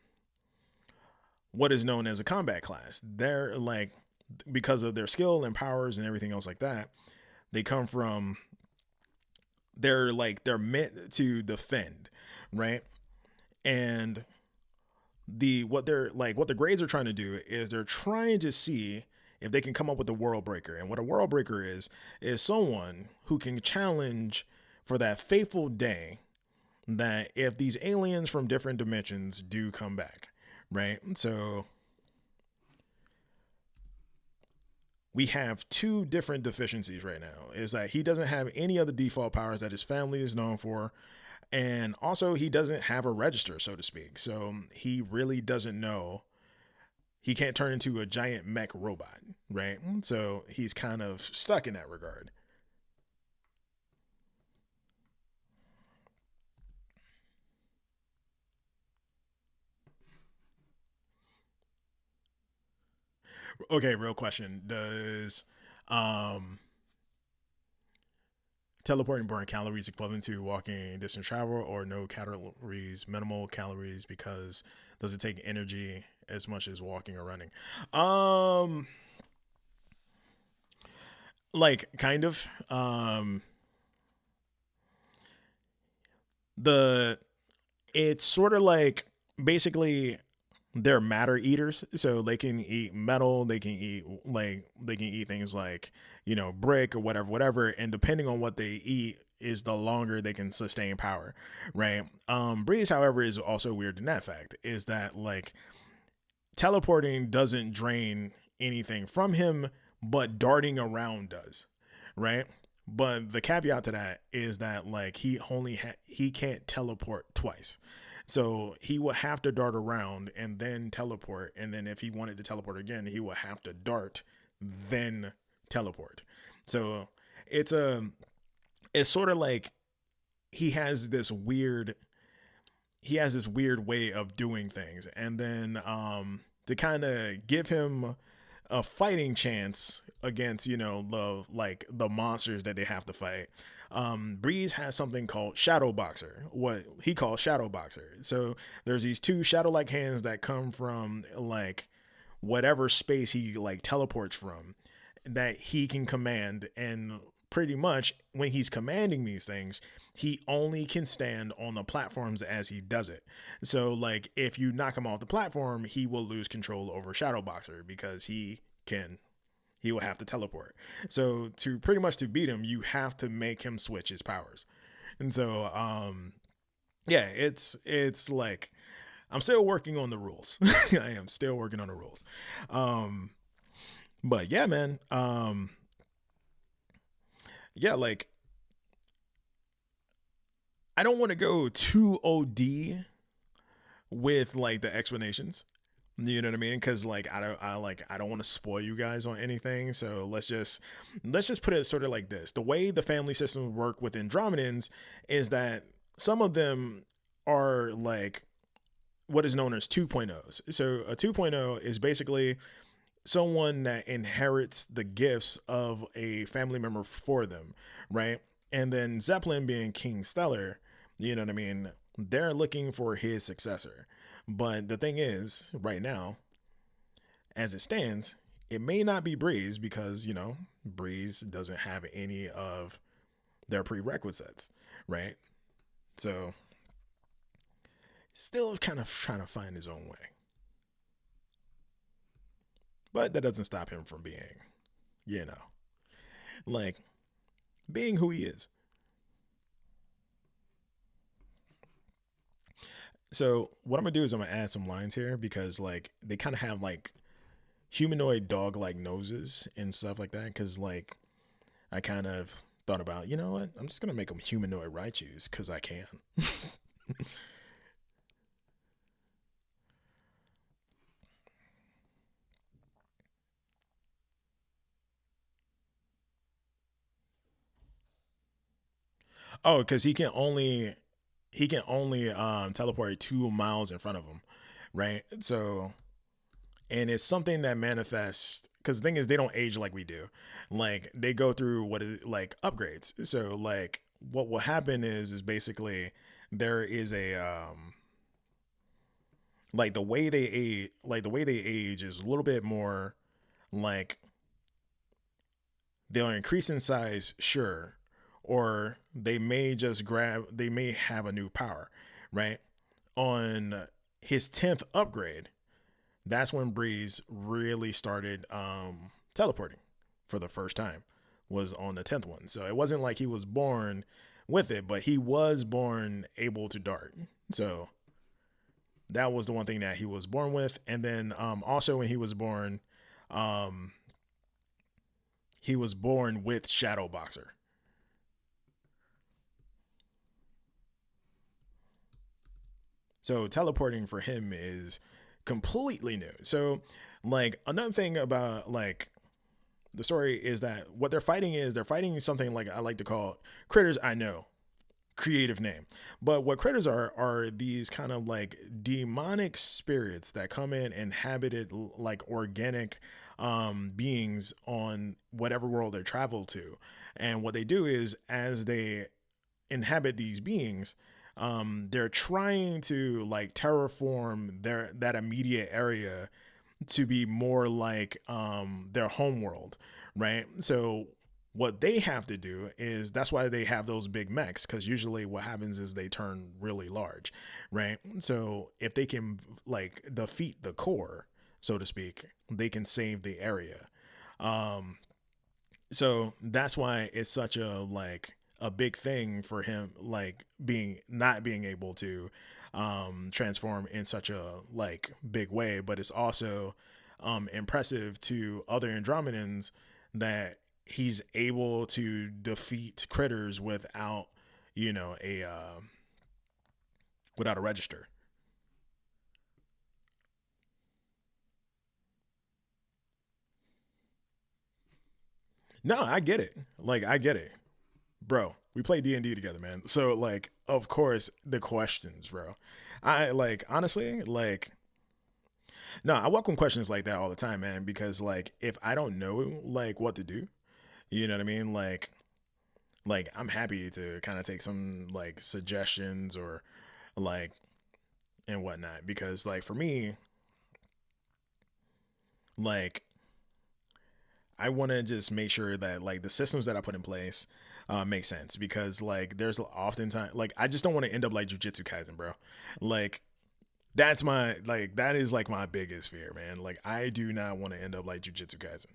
what is known as a combat class. They're like, because of their skill and powers and everything else like that, they come from, they're meant to defend, right? And what the grades are trying to do is they're trying to see if they can come up with a world breaker. And what a world breaker is someone who can challenge for that fateful day that if these aliens from different dimensions do come back, right? So we have two different deficiencies right now. Is that he doesn't have any of the default powers that his family is known for, and also he doesn't have a register, so to speak. So he really doesn't know. He can't turn into a giant mech robot, right? So he's kind of stuck in that regard. Okay, real question. Does um teleporting burn calories equivalent to walking distance travel, or no calories, minimal calories, because does it take energy as much as walking or running? Um like kind of. The It's sort of like basically they're matter eaters, so they can eat metal, they can eat things like, brick or whatever, and depending on what they eat is the longer they can sustain power, right? Breeze, however, is also weird in that fact is that like teleporting doesn't drain anything from him, but darting around does, right? But the caveat to that is that like he can't teleport twice. So he will have to dart around and then teleport, and then if he wanted to teleport again, he will have to dart then teleport. So it's a it's sort of like he has this weird way of doing things, and then to kind of give him a fighting chance against the monsters that they have to fight. Breeze has something called Shadow Boxer, what he calls Shadow Boxer. So there's these two shadow like hands that come from like whatever space he like teleports from, that he can command. And pretty much when he's commanding these things, he only can stand on the platforms as he does it. So like if you knock him off the platform, he will lose control over Shadow Boxer because he will have to teleport. So to pretty much to beat him, you have to make him switch his powers. And so yeah, it's like I'm still working on the rules. I am still working on the rules. Um but yeah, man. Yeah, like I don't want to go too OD with like the explanations. You know what I mean? Because like I don't want to spoil you guys on anything. So let's just put it sort of like this: the way the family systems work with Andromedans is that some of them are like what is known as 2.0s. So a 2.0 is basically someone that inherits the gifts of a family member for them, right? And then Zeppelin being King Stellar, you know what I mean? They're looking for his successor. But the thing is, right now, as it stands, it may not be Breeze because, Breeze doesn't have any of their prerequisites, right? So, still kind of trying to find his own way. But that doesn't stop him from being, you know, like being who he is. So what I'm gonna do is I'm gonna add some lines here because like they kind of have like humanoid dog like noses and stuff like that. Because like I kind of thought about, you know what? I'm just gonna make them humanoid Raichus because I can. Oh, because he can only teleport 2 miles in front of him, right? So, and it's something that manifests because the thing is they don't age like we do. Like they go through what is like upgrades. So like what will happen is basically there is a like the way they age is a little bit more like they'll increase in size, sure, or they may have a new power, right? On his 10th upgrade, that's when Breeze really started teleporting for the first time, was on the 10th one. So it wasn't like he was born with it, but he was born able to dart. So that was the one thing that he was born with. And then also when um, he was born with Shadow Boxer. So teleporting for him is completely new. So like another thing about like the story is that what they're fighting something like I like to call critters. I know, creative name, but what critters are these kind of like demonic spirits that come in and inhabited like organic beings on whatever world they travel to. And what they do is as they inhabit these beings, they're trying to like terraform their that immediate area to be more like their home world, right? So what they have to do is that's why they have those big mechs, because usually what happens is they turn really large, right? So if they can like defeat the core, so to speak, they can save the area. Um, so that's why it's such a like a big thing for him, like being not being able to transform in such a like big way, but it's also impressive to other Andromedans that he's able to defeat critters without a without a register. No, I get it. Like I get it, bro. We play D&D together, man. So like, of course, the questions, bro. I like honestly, like no, I welcome questions like that all the time, man, because like if I don't know like what to do, you know what I mean? Like I'm happy to kind of take some like suggestions or like and whatnot because like for me, like I want to just make sure that like the systems that I put in place make sense because like there's oftentimes like I just don't want to end up like Jujutsu Kaisen, bro. Like that's my like that is like my biggest fear, man. Like I do not want to end up like Jujutsu Kaisen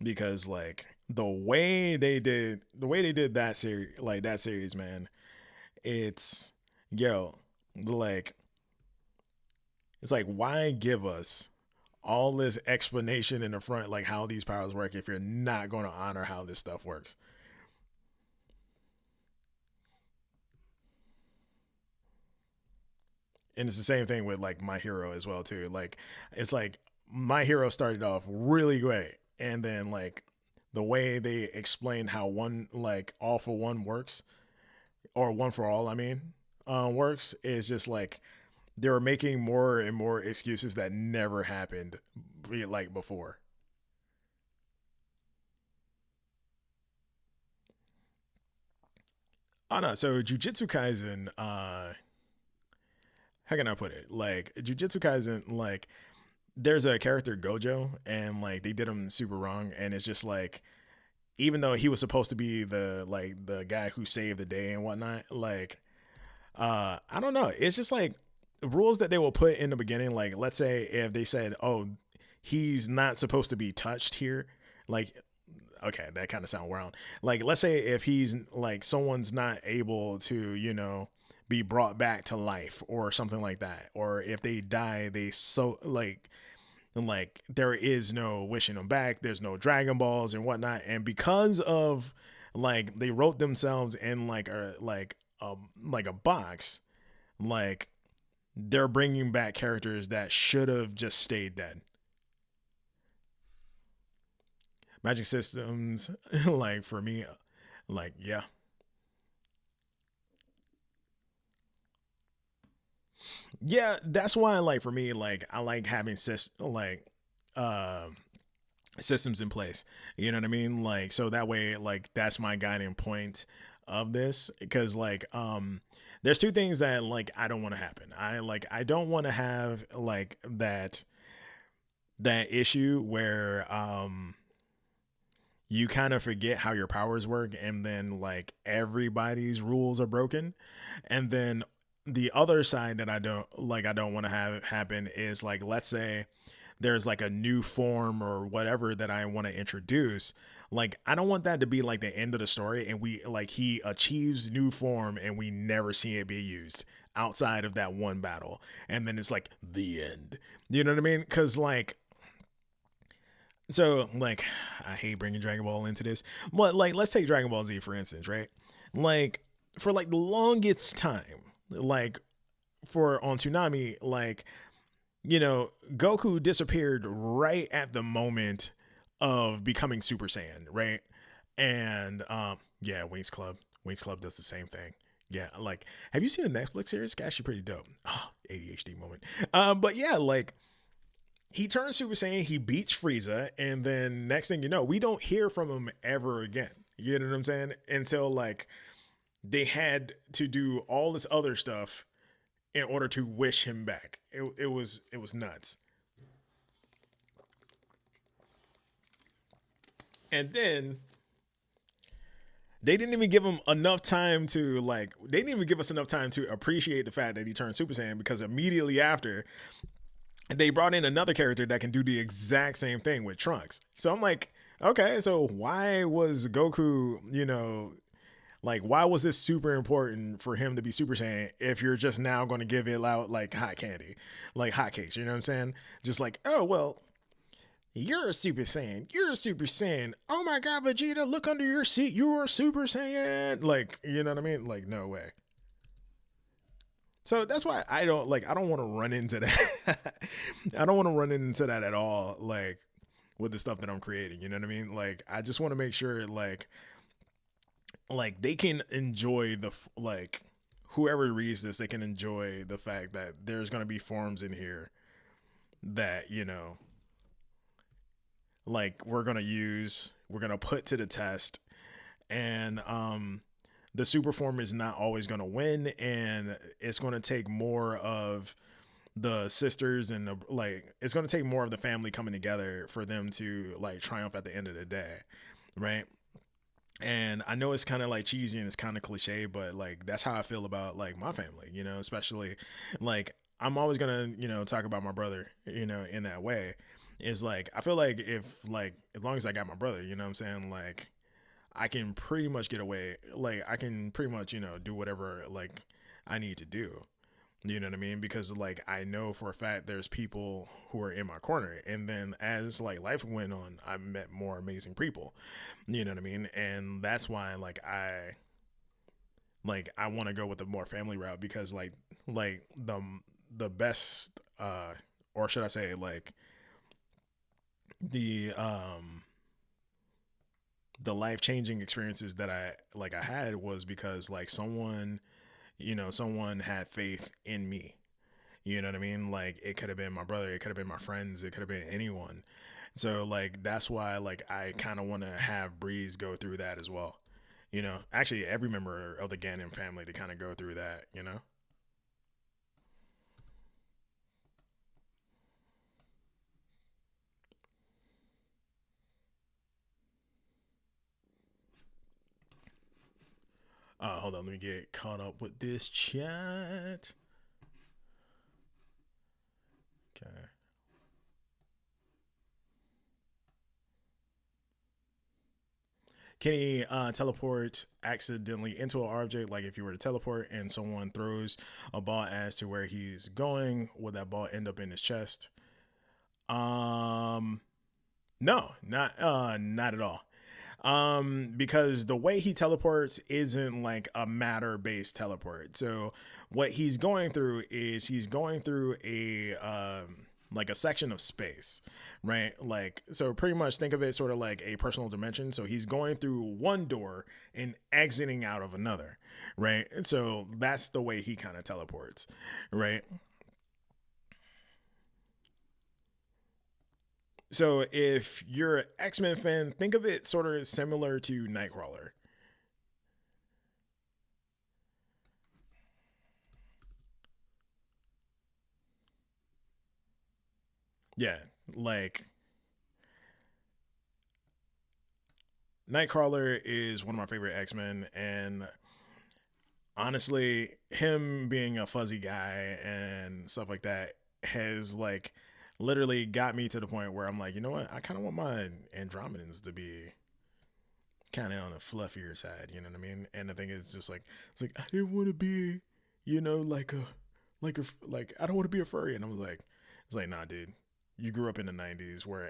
because like the way they did that series, man. It's yo like it's like why give us all this explanation in the front like how these powers work if you're not going to honor how this stuff works. And it's the same thing with like my hero as well too. Like it's like my hero started off really great and then like the way they explain how one like all for one works or one for all I mean works is just like they were making more and more excuses that never happened like before. Oh no, so Jujutsu Kaisen, how can I put it? Like Jujutsu Kaisen, like there's a character Gojo, and like they did him super wrong, and it's just like even though he was supposed to be the guy who saved the day and whatnot, like I don't know, it's just like rules that they will put in the beginning. Like let's say if they said, oh, he's not supposed to be touched here, like okay, that kind of sound wrong. Like, let's say if he's like someone's not able to, be brought back to life or something like that, or if they die, they so like there is no wishing them back. There's no Dragon Balls and whatnot, and because of like they wrote themselves in like a box, like they're bringing back characters that should have just stayed dead. Magic systems, like for me, like yeah, yeah. That's why, like for me, like I like having uh systems in place. You know what I mean? Like so that way, like that's my guiding point of this, because there's two things that like I don't want to happen. I don't want to have like that issue where you kind of forget how your powers work, and then like everybody's rules are broken. And then the other side that I don't want to have happen is like, let's say there's like a new form or whatever that I want to introduce. Like I don't want that to be like the end of the story, and we like he achieves new form and we never see it be used outside of that one battle, and then it's like the end. You know what I mean? Because like I hate bringing Dragon Ball into this, but like let's take Dragon Ball Z for instance, right? Like for like the longest time, like for on Tsunami, like Goku disappeared right at the moment of becoming Super Saiyan, right? And yeah, Wings Club. Wings Club does the same thing. Yeah, like have you seen the Netflix series? It's actually pretty dope. Oh, ADHD moment. But yeah, like he turns Super Saiyan, he beats Frieza, and then next thing you know, we don't hear from him ever again. You know what I'm saying? Until like they had to do all this other stuff in order to wish him back. It was nuts. And then they didn't even give him enough time to like they didn't even give us enough time to appreciate the fact that he turned Super Saiyan, because immediately after they brought in another character that can do the exact same thing with Trunks. So I'm like, okay, so why was Goku, like why was this super important for him to be Super Saiyan if you're just now going to give it out like hot candy, like hotcakes? You know what I'm saying? Just like, oh well, you're a Super Saiyan. You're a Super Saiyan. Oh my God, Vegeta, look under your seat. You're a Super Saiyan. Like, you know what I mean? Like, no way. So that's why I don't want to run into that. I don't want to run into that at all. Like with the stuff that I'm creating, you know what I mean? Like I just want to make sure like they can enjoy like whoever reads this, they can enjoy the fact that there's going to be forms in here that, like we're going to put to the test. And the super form is not always going to win, and it's going to take more of the sisters and it's going to take more of the family coming together for them to like triumph at the end of the day, right? And I know it's kind of like cheesy and it's kind of cliche, but like that's how I feel about like my family, especially like I'm always gonna talk about my brother, in that way. Is like I feel like if like as long as I got my brother, you know what I'm saying, like I can pretty much get away. Like I can pretty much, do whatever like I need to do. You know what I mean? Because like I know for a fact there's people who are in my corner. And then as like life went on, I met more amazing people. You know what I mean? And that's why I want to go with the more family route, because like the best or should I say like the the life changing experiences that I had was because like someone had faith in me. You know what I mean? Like it could have been my brother, it could have been my friends, it could have been anyone. So like that's why like I kind of want to have Breeze go through that as well. Actually every member of the Ganon family to kind of go through that. Hold on, let me get caught up with this chat. Okay. Can he teleport accidentally into an object? Like if you were to teleport and someone throws a ball as to where he's going, would that ball end up in his chest? Um, no, not at all. Because the way he teleports isn't like a matter based teleport. So what he's going through is he's going through a like a section of space, right? Like, so pretty much think of it sort of like a personal dimension. So he's going through one door and exiting out of another, right? And so that's the way he kind of teleports, right? So if you're an X-Men fan, think of it sort of similar to Nightcrawler. Yeah, like Nightcrawler is one of my favorite X-Men, and honestly, him being a fuzzy guy and stuff like that has like literally got me to the point where I'm like, you know what? I kind of want my Andromedans to be kind of on the fluffier side. You know what I mean? And the thing is, just like it's like I didn't want to be, like I don't want to be a furry. And I was like, it's like nah, dude. You grew up in the '90s where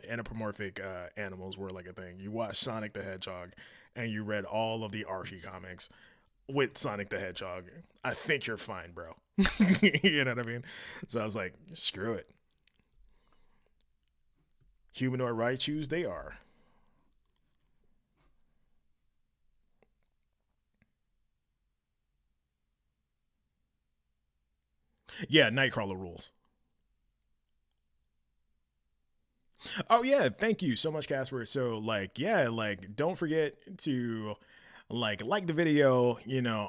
anthropomorphic animals were like a thing. You watched Sonic the Hedgehog, and you read all of the Archie comics with Sonic the Hedgehog. I think you're fine, bro. You know what I mean? So I was like, screw it. Humanoid Raichus, they are. Yeah, Nightcrawler rules. Oh yeah, thank you so much, Casper. So like, yeah, like don't forget to like the video,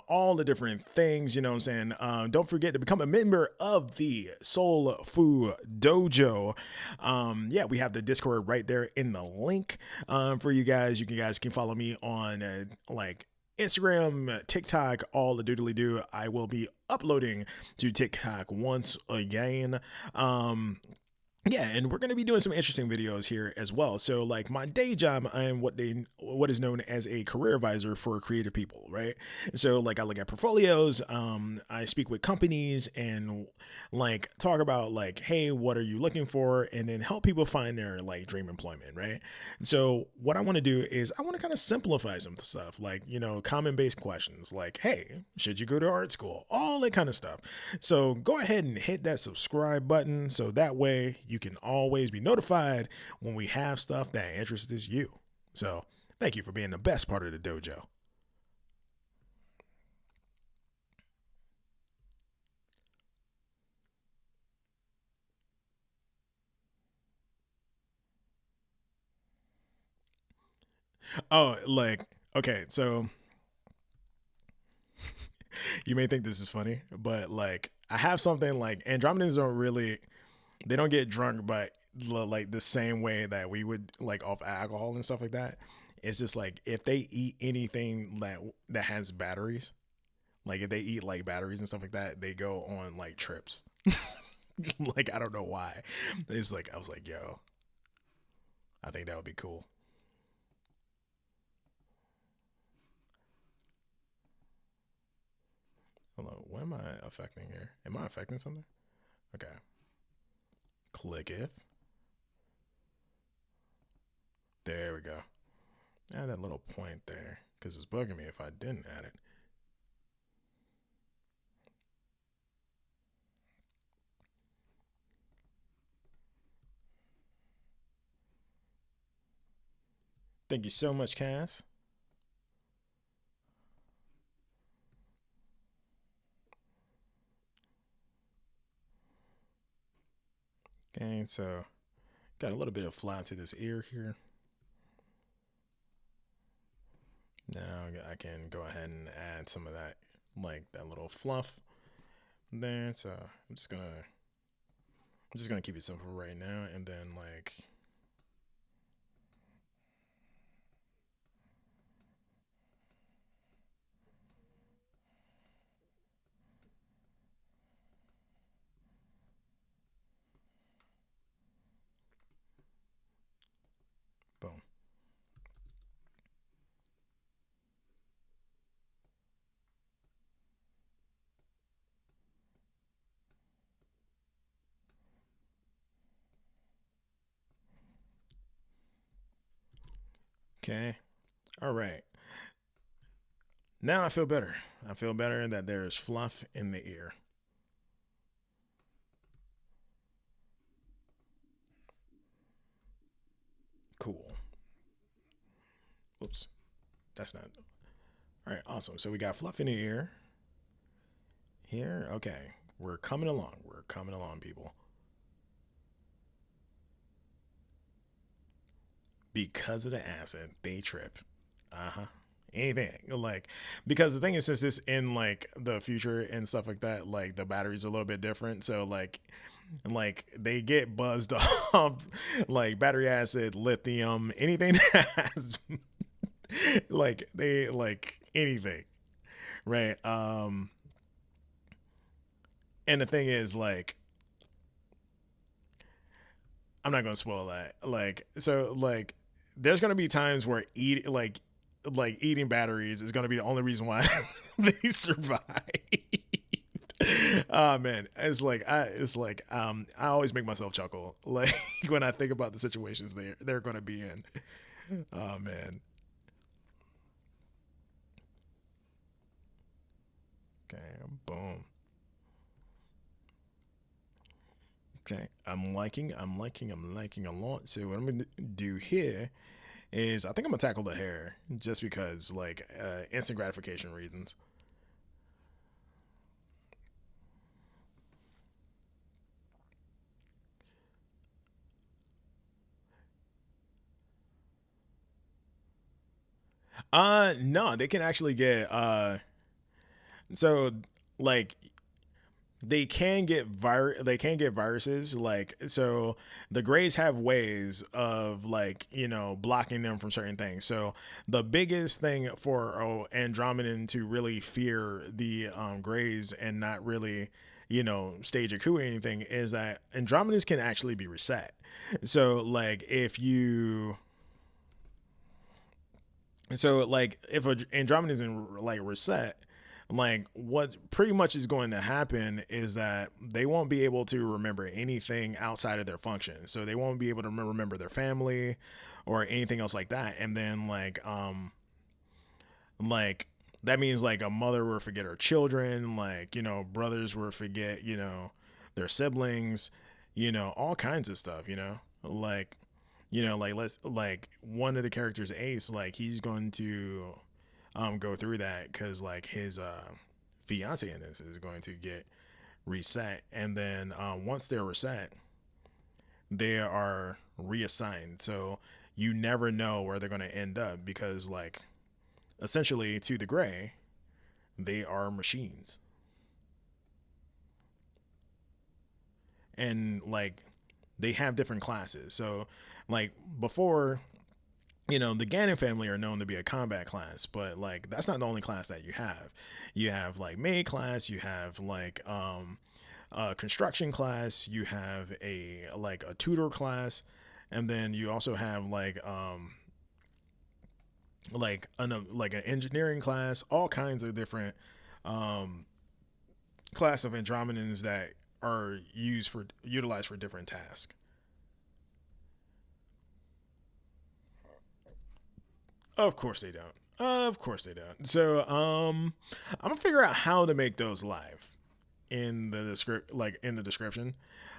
all the different things, you know what I'm saying? Don't forget to become a member of the Soul Food Dojo. Yeah, we have the Discord right there in the link for you guys. Guys can follow me on like Instagram, TikTok, all the doodly do. I will be uploading to TikTok once again. Yeah, and we're going to be doing some interesting videos here as well. So, like my day job, I am what is known as a career advisor for creative people, right? So, like I look at portfolios, I speak with companies and like talk about like, hey, what are you looking for, and then help people find their like dream employment, right? So, what I want to do is I want to kind of simplify some stuff, like common based questions, like, hey, should you go to art school? All that kind of stuff. So, go ahead and hit that subscribe button so that way you can always be notified when we have stuff that interests you. So, thank you for being the best part of the dojo. Oh, like, okay, so you may think this is funny, but like, I have something like Andromedans don't really, they don't get drunk, but like the same way that we would like off alcohol and stuff like that. It's just like if they eat anything that has batteries, like if they eat like batteries and stuff like that, they go on like trips. Like I don't know why. It's like I was like, yo, I think that would be cool. Hold on, what am I affecting here? Am I affecting something? Okay, clicketh. There we go. Add that little point there because it's bugging me if I didn't add it. Thank you so much, Cass. Okay, so got a little bit of fly to this ear here. Now I can go ahead and add some of that, like that little fluff there. So I'm just gonna keep it simple right now, and then like boom. Okay. All right. Now I feel better. I feel better that there's fluff in the ear. Cool. Oops. That's not. All right. Awesome. So we got fluff in the ear here. Okay. We're coming along. We're coming along, people. Because of the acid, they trip. Uh huh. Anything like, because the thing is, since it's in like the future and stuff like that, like the batteries are a little bit different. So like they get buzzed off like battery acid, lithium, anything that has like they like anything, right? And the thing is like I'm not gonna spoil that. Like so like there's gonna be times where eating batteries is gonna be the only reason why they survive. Oh man, I always make myself chuckle like when I think about the situations they're gonna be in. Oh man. Okay, boom. Okay, I'm liking a lot. So what I'm gonna do here is I think I'm gonna tackle the hair just because like instant gratification reasons. No, they can actually get so like they can get viruses like so the grays have ways of like blocking them from certain things. So the biggest thing for andromedan to really fear the grays and not really stage a coup or anything is that andromedans can actually be reset. So like if a andromedan is in like reset, like what pretty much is going to happen is that they won't be able to remember anything outside of their function. So they won't be able to remember their family or anything else like that. And then like that means like a mother will forget her children, like brothers will forget their siblings, all kinds of stuff, like like let's like one of the characters, Ace, like he's going to go through that because like his fiance in this is going to get reset, and then once they're reset, they are reassigned. So you never know where they're going to end up because like essentially to the gray, they are machines, and like they have different classes. So like before, the Ganon family are known to be a combat class, but like that's not the only class that you have. You have like maid class, you have like a construction class, you have a tutor class, and then you also have like an engineering class, all kinds of different um class of Andromedans that are utilized for different tasks. Of course they don't. Of course they don't. So I'm gonna figure out how to make those live in the script, like in the description.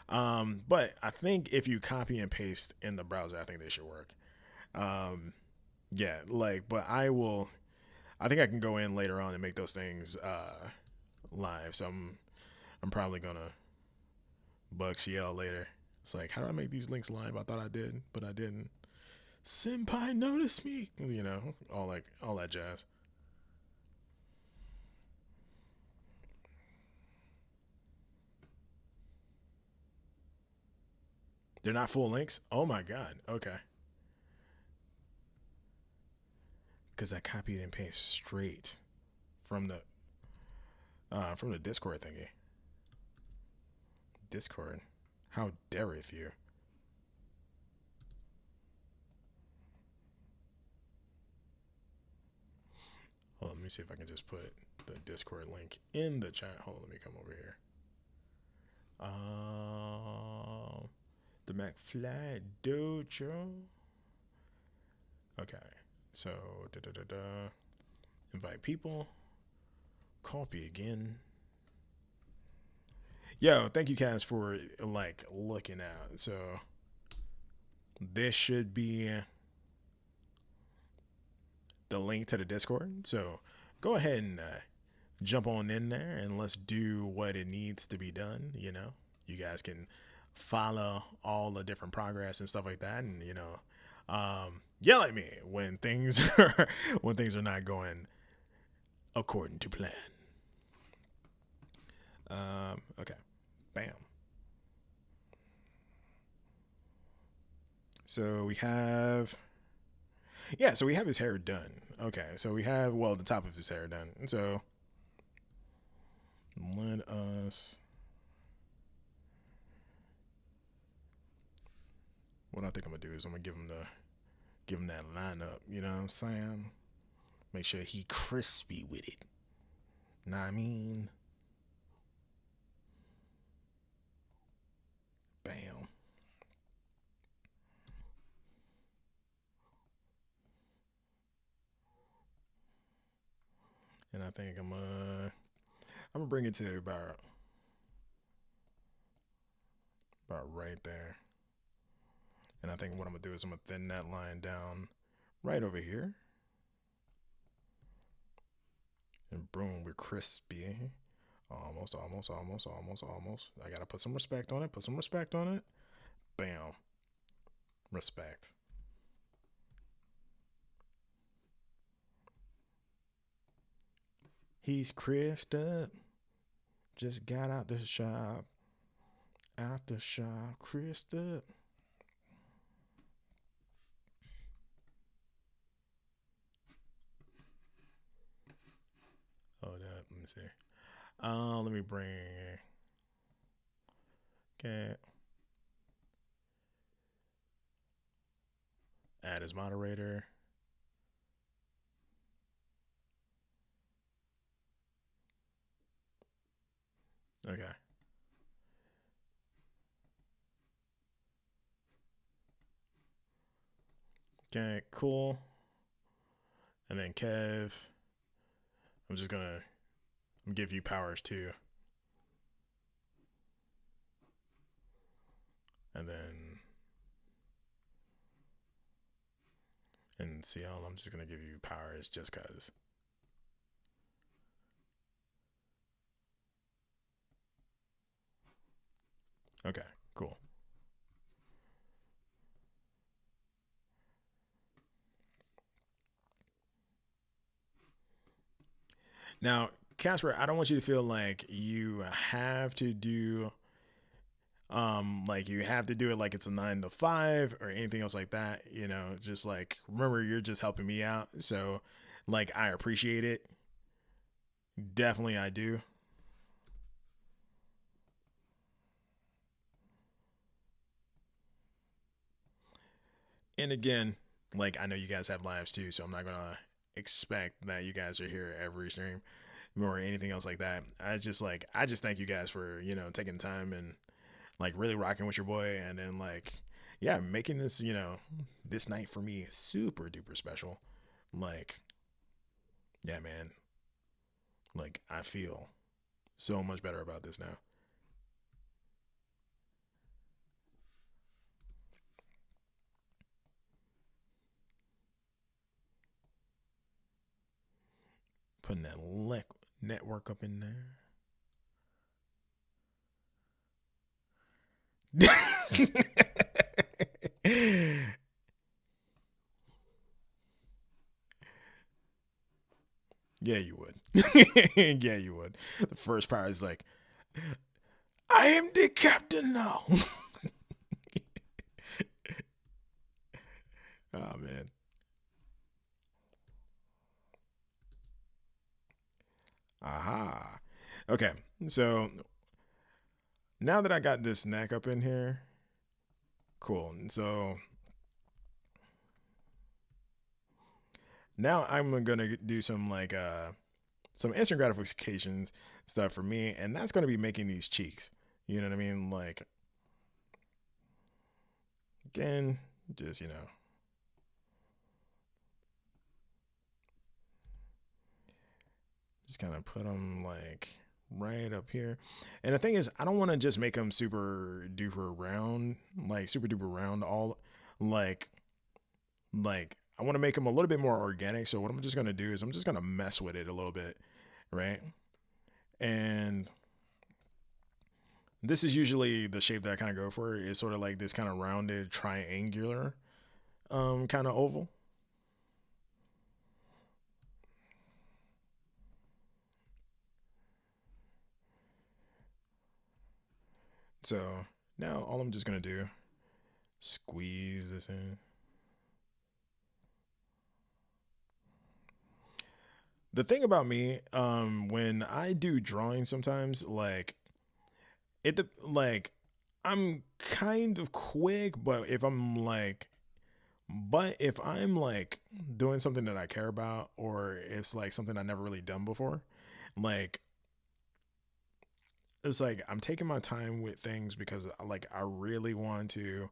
But I think if you copy and paste in the browser, I think they should work. Um, yeah, like, but I will. I think I can go in later on and make those things live. So I'm probably gonna bug CL later. It's like, how do I make these links live? I thought I did, but I didn't. Senpai noticed me. All that jazz. They're not full links. Oh my god. Okay. Because I copied and pasted straight from the Discord thingy. Discord. How dareth you? Hold on, let me see if I can just put the Discord link in the chat. Hold on, let me come over here. The McFly Dojo. Okay, so invite people. Copy again. Yo, thank you guys for like looking out. So this should be the link to the Discord. So go ahead and jump on in there and let's do what it needs to be done. You guys can follow all the different progress and stuff like that, and yell at me when things are not going according to plan. Okay, bam. So we have his hair done. Okay, so we have the top of his hair done. So let us. What I think I'm gonna do is I'm gonna give him that lineup. You know what I'm saying? Make sure he crispy with it. Know what I mean? Bam. And I think I'm gonna bring it to about right there. And I think what I'm gonna do is I'm gonna thin that line down right over here. And boom, we're crispy. Almost. I gotta put some respect on it. Bam. Respect. He's crisped up. Just got out the shop. Crisped up. Hold up, let me see. Let me bring. Okay. Add as moderator. Okay. Okay, cool. And then Kev, I'm just gonna give you powers too. And then CL, I'm just gonna give you powers just cause. Okay, cool. Now, Casper, I don't want you to feel like you have to do like you have to do it like it's a 9 to 5 or anything else like that. Just like remember you're just helping me out. So like I appreciate it. Definitely I do. And again, like I know you guys have lives too, so I'm not gonna expect that you guys are here every stream or anything else like that. I just thank you guys for, taking time and like really rocking with your boy, and then like yeah, making this, this night for me super duper special. Like yeah, man. Like I feel so much better about this now. Putting that network up in there. Yeah, you would. Yeah, you would. The first part is like, I am the captain now. Oh, man. Aha. Okay, so now that I got this neck up in here, cool. So now I'm gonna do some like some instant gratifications stuff for me, and that's gonna be making these cheeks. You know what I mean? Like again, just just kind of put them like right up here. And the thing is, I don't want to just make them super duper round, like super duper round all like I want to make them a little bit more organic. So what I'm just gonna do is I'm just gonna mess with it a little bit, right? And this is usually the shape that I kind of go for. Is sort of like this kind of rounded triangular kind of oval. So now all I'm just gonna do, squeeze this in. The thing about me, when I do drawing, sometimes like I'm kind of quick, but if I'm like doing something that I care about, or it's like something I never really done before, like it's like I'm taking my time with things because like I really want to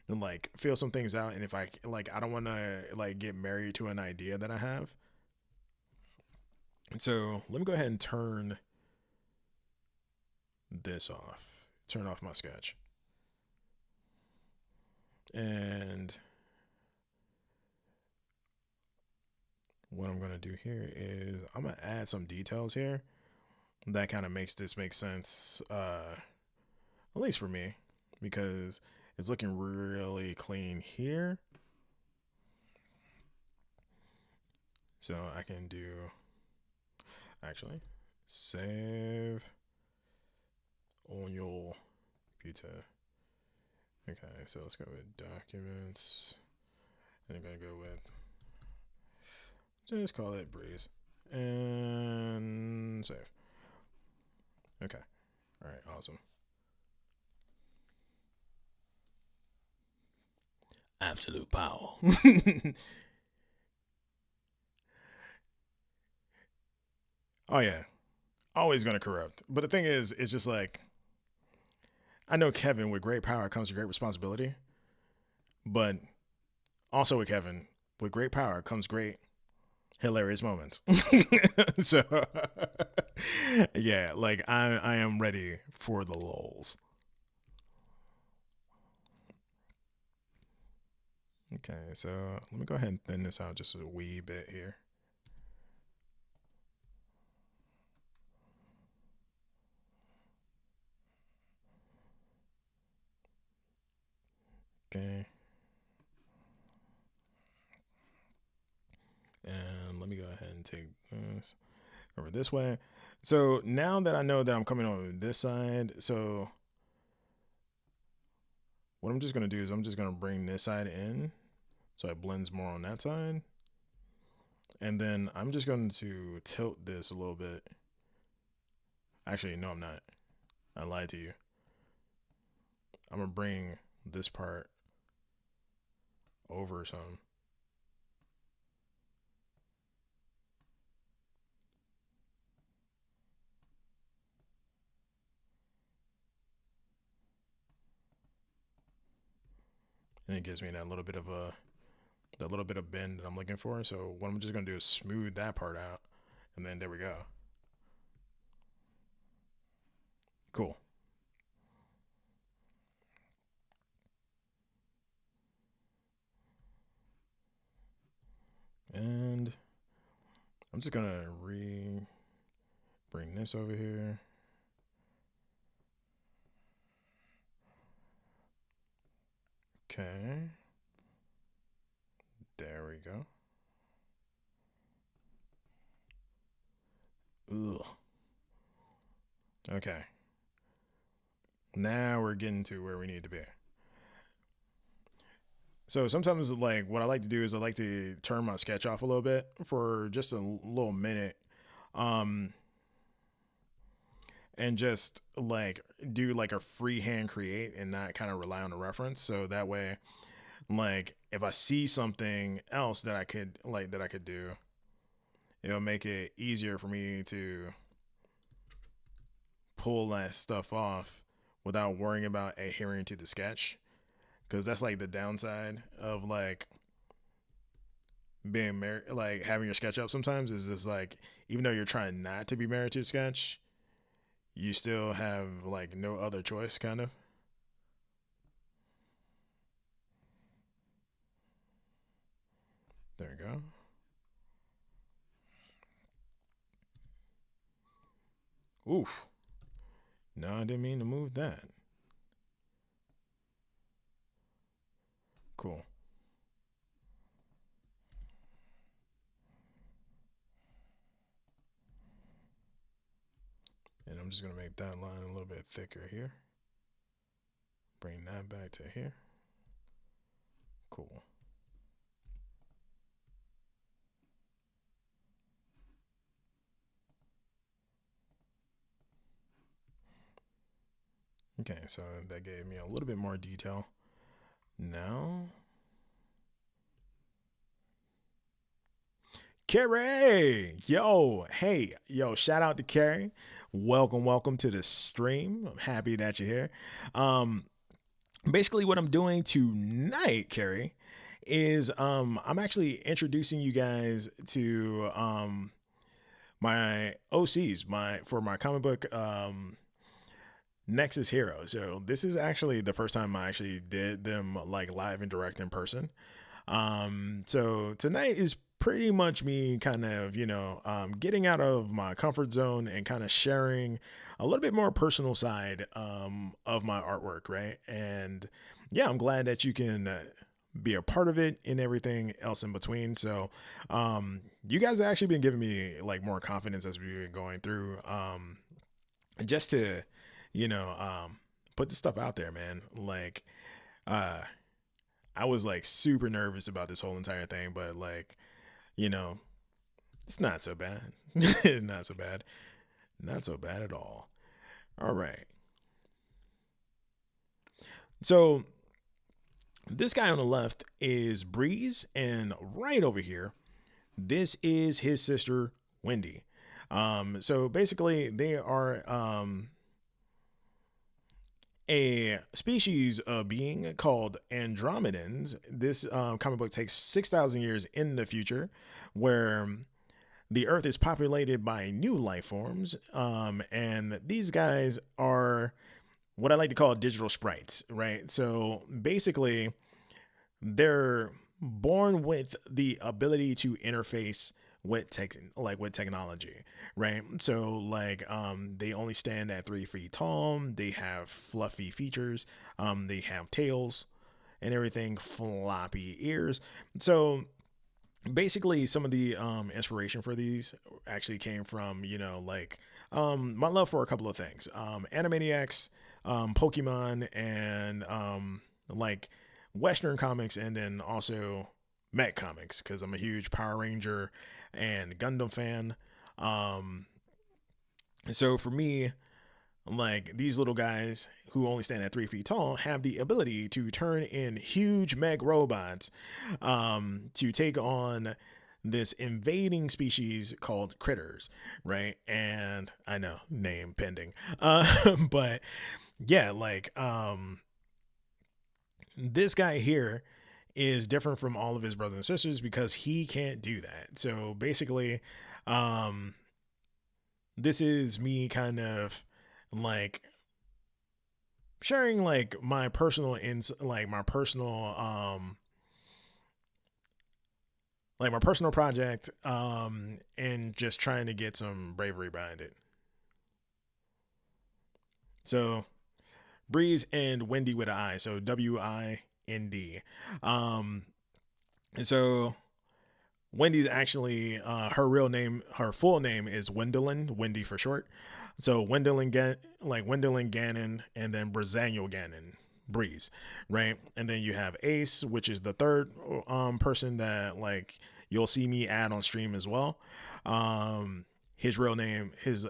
like feel some things out, and if I like I don't want to like get married to an idea that I have. So let me go ahead and turn this off. Turn off my sketch. And what I'm gonna do here is I'm gonna add some details here that kind of makes this make sense, at least for me, because it's looking really clean here. So I can do, actually, save on your computer. Okay, so let's go with documents. And I'm gonna go with, just call it Breeze. And save. Okay. All right, awesome. Absolute power. Oh yeah, always gonna corrupt. But the thing is, it's just like I know Kevin, with great power comes great responsibility, but also with Kevin, with great power comes great hilarious moments. So yeah, like I am ready for the lulls. Okay, so let me go ahead and thin this out just a wee bit here. Okay. And let me go ahead and take this over this way. So now that I know that I'm coming over this side, so what I'm just going to do is I'm just going to bring this side in so it blends more on that side. And then I'm just going to tilt this a little bit. Actually, no, I'm not. I lied to you. I'm going to bring this part over some. And it gives me that little bit of bend that I'm looking for. So what I'm just going to do is smooth that part out. And then there we go. Cool. And I'm just gonna bring this over here. Okay. There we go. Ugh. Okay. Now we're getting to where we need to be. So sometimes like what I like to do is I like to turn my sketch off a little bit for just a little minute. Um and just like do like a freehand create and not kind of rely on a reference. So that way, like if I see something else that I could do, it'll make it easier for me to pull that stuff off without worrying about adhering to the sketch. Because that's like the downside of like being married, like having your sketch up sometimes is just like, even though you're trying not to be married to the sketch, you still have like no other choice, kind of. There we go. Oof. No, I didn't mean to move that. Cool. And I'm just going to make that line a little bit thicker here. Bring that back to here. Cool. Okay, so that gave me a little bit more detail. Now, Carrie, yo, hey, yo, shout out to Carrie. Welcome to the stream. I'm happy that you're here. Um, Basically, what I'm doing tonight, Carrie, is I'm actually introducing you guys to my OCs, my for my comic book Nexus Hero. So this is actually the first time I actually did them like live and direct in person. So tonight is pretty much me kind of, getting out of my comfort zone and kind of sharing a little bit more personal side of my artwork, right? And yeah, I'm glad that you can be a part of it and everything else in between. So, you guys have actually been giving me like more confidence as we've been going through, just to, you know, put the stuff out there, man. Like, uh, I was like super nervous about this whole entire thing, but like, you know, it's not so bad. It's not so bad. Not so bad at all. All right. So this guy on the left is Breeze, and right over here, this is his sister Wendy. So basically, they are a species of being called Andromedans. This comic book takes 6,000 years in the future, where the Earth is populated by new life forms, and these guys are what I like to call digital sprites, right? So basically, they're born with the ability to interface with with technology, right? So they only stand at 3 feet tall. They have fluffy features. They have tails and everything, floppy ears. So basically, some of the inspiration for these actually came from my love for a couple of things, Animaniacs, Pokemon, and like Western comics, and then also Mech comics because I'm a huge Power Ranger and Gundam fan. Um, so for me, like these little guys who only stand at 3 feet tall have the ability to turn in huge mech robots to take on this invading species called critters, right? And I know, name pending. But yeah, this guy here is different from all of his brothers and sisters because he can't do that. So basically, um, this is me kind of like sharing my personal my personal project, and just trying to get some bravery behind it. So Breeze and Wendy with an I, so Wind. Um, and so Wendy's actually her full name is Wendelin, Wendy for short. So Wendelin Gannon, and then Brazaniel Gannon, Breeze, right? And then you have Ace, which is the third person that you'll see me add on stream as well. His real name is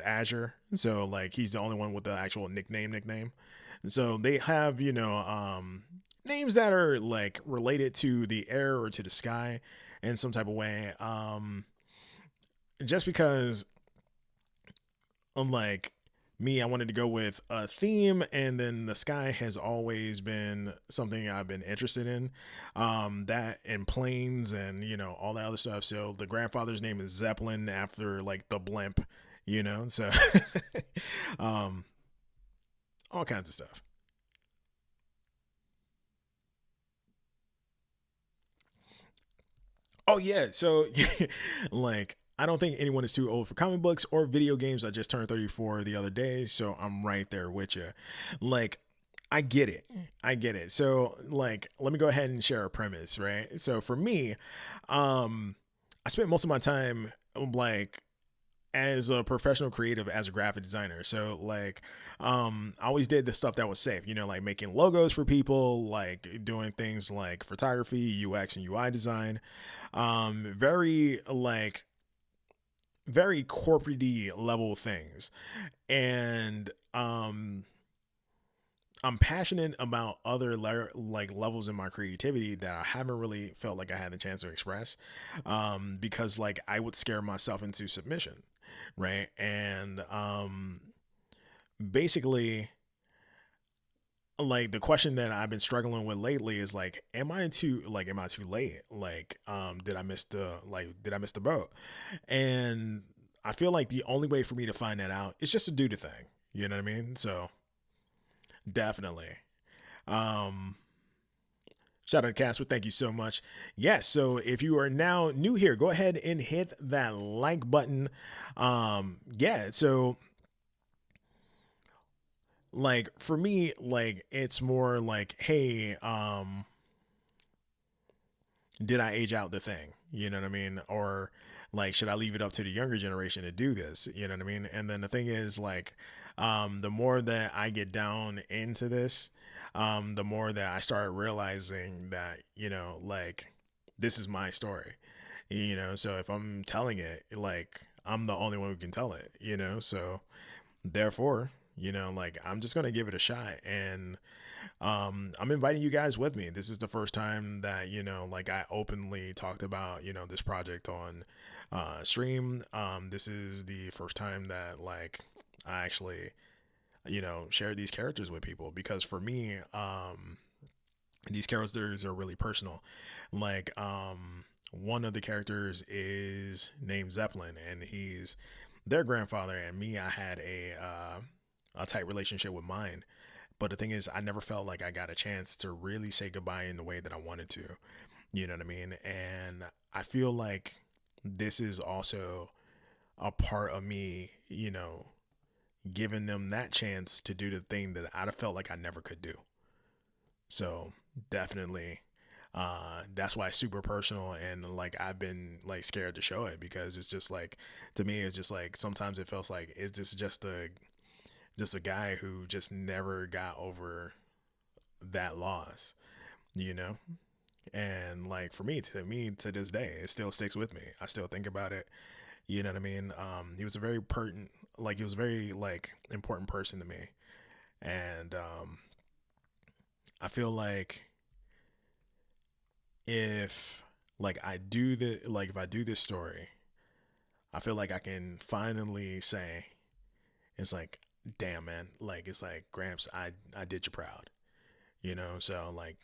Azure, so he's the only one with the actual nickname. So they have names that are like related to the air or to the sky in some type of way. Just because, unlike me, I wanted to go with a theme, and then the sky has always been something I've been interested in. That and planes and all that other stuff. So the grandfather's name is Zeppelin after the blimp, so um, all kinds of stuff. Oh yeah, so like I don't think anyone is too old for comic books or video games. I just turned 34 the other day, so I'm right there with you. Like I get it. I get it. So like let me go ahead and share a premise, right? So for me, um I spent most of my time like as a professional creative as a graphic designer. So like I always did the stuff that was safe, you know, like making logos for people, like doing things like photography, UX and UI design. Very like very corporate level things. And I'm passionate about other like levels in my creativity that I haven't really felt like I had the chance to express, because like I would scare myself into submission, right? And basically, like the question that I've been struggling with lately is like, am I too late? Like, did I miss the boat? And I feel like the only way for me to find that out is just to do the thing. You know what I mean? So definitely. Um, Shout out to Casper. Thank you so much. Yes. So if you are now new here, go ahead and hit that like button. Yeah. So like for me, like it's more like, hey, did I age out the thing? You know what I mean? Or like, should I leave it up to the younger generation to do this? You know what I mean? And then the thing is, like, the more that I get down into this, the more that I start realizing that, you know, like, this is my story, you know? So if I'm telling it, like, I'm the only one who can tell it, you know? So therefore, you know, like, I'm just going to give it a shot. And I'm inviting you guys with me. This is the first time that, you know, like I openly talked about, you know, this project on stream. This is the first time that like I actually, you know, share these characters with people, because for me, these characters are really personal. Like one of the characters is named Zeppelin, and he's their grandfather, and me, I had a tight relationship with mine. But the thing is, I never felt like I got a chance to really say goodbye in the way that I wanted to. You know what I mean? And I feel like this is also a part of me, you know, giving them that chance to do the thing that I'd have felt like I never could do. So definitely, that's why it's super personal. And like I've been like scared to show it, because it's just like, to me, it's just like sometimes it feels like, is this just a guy who just never got over that loss, you know? And like for me to this day, it still sticks with me. I still think about it. You know what I mean? He was a very pertinent, like he was a very like important person to me. And I feel like if like I do the like if I do this story, I feel like I can finally say it's like, damn man, like it's like Gramps, I did you proud. You know, so like,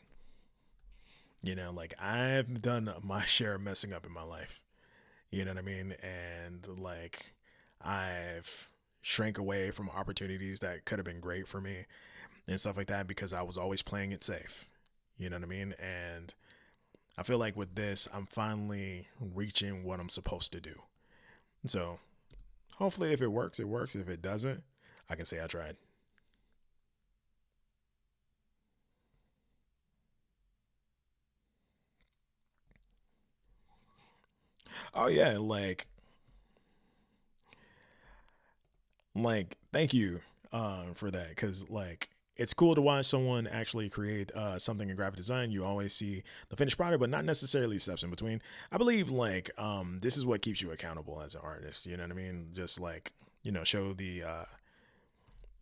you know, like I've done my share of messing up in my life. You know what I mean? And like I've shrank away from opportunities that could have been great for me and stuff like that, because I was always playing it safe. You know what I mean? And I feel like with this, I'm finally reaching what I'm supposed to do. So hopefully, if it works, it works. If it doesn't, I can say I tried. Oh yeah, like thank you for that, because like it's cool to watch someone actually create something in graphic design. You always see the finished product, but not necessarily steps in between. I believe like this is what keeps you accountable as an artist. You know what I mean? Just like, you know, show the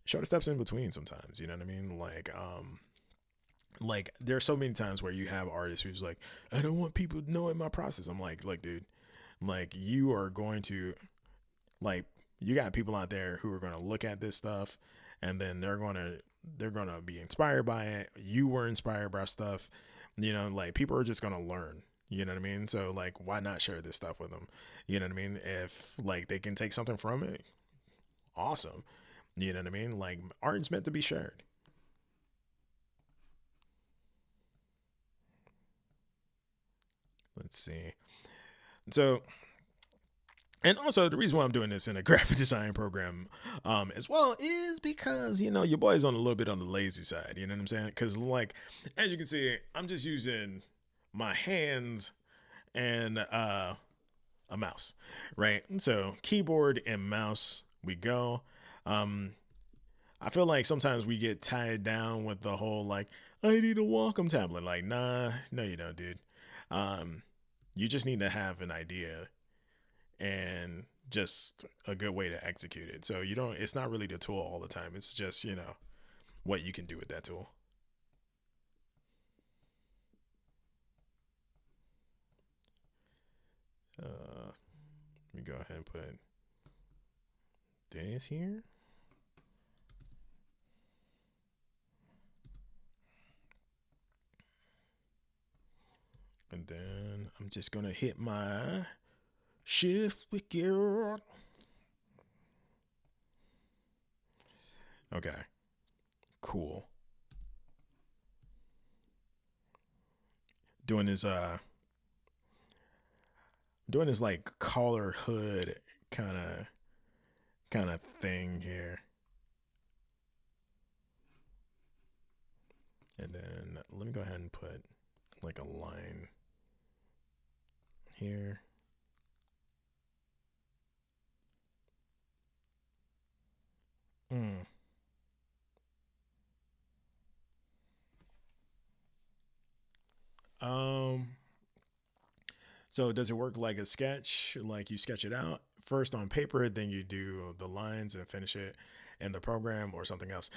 steps in between sometimes. You know what I mean? Like there's so many times where you have artists who's like, I don't want people knowing my process. I'm like dude, like you are going to like, you got people out there who are going to look at this stuff, and then they're going to be inspired by it. You were inspired by stuff, you know, like people are just going to learn. You know what I mean? So like, why not share this stuff with them? You know what I mean? If like they can take something from it, awesome. You know what I mean? Like art's meant to be shared. Let's see. So, and also the reason why I'm doing this in a graphic design program as well is because, you know, your boy's on a little bit on the lazy side. You know what I'm saying? Because, like, as you can see, I'm just using my hands and a mouse, right? So keyboard and mouse, we go. Um, I feel like sometimes we get tied down with the whole like, I need a Wacom tablet. Like, nah, no, you don't, dude. Um, you just need to have an idea and just a good way to execute it. So you don't. It's not really the tool all the time. It's just, you know, what you can do with that tool. Let me go ahead and put this here. And then I'm just gonna hit my shift wicket. Okay, cool. Doing this doing this like collar hood kind of thing here. And then let me go ahead and put like a line here. Mm. Um so does it work like a sketch? Like you sketch it out first on paper, then you do the lines and finish it in the program or something else?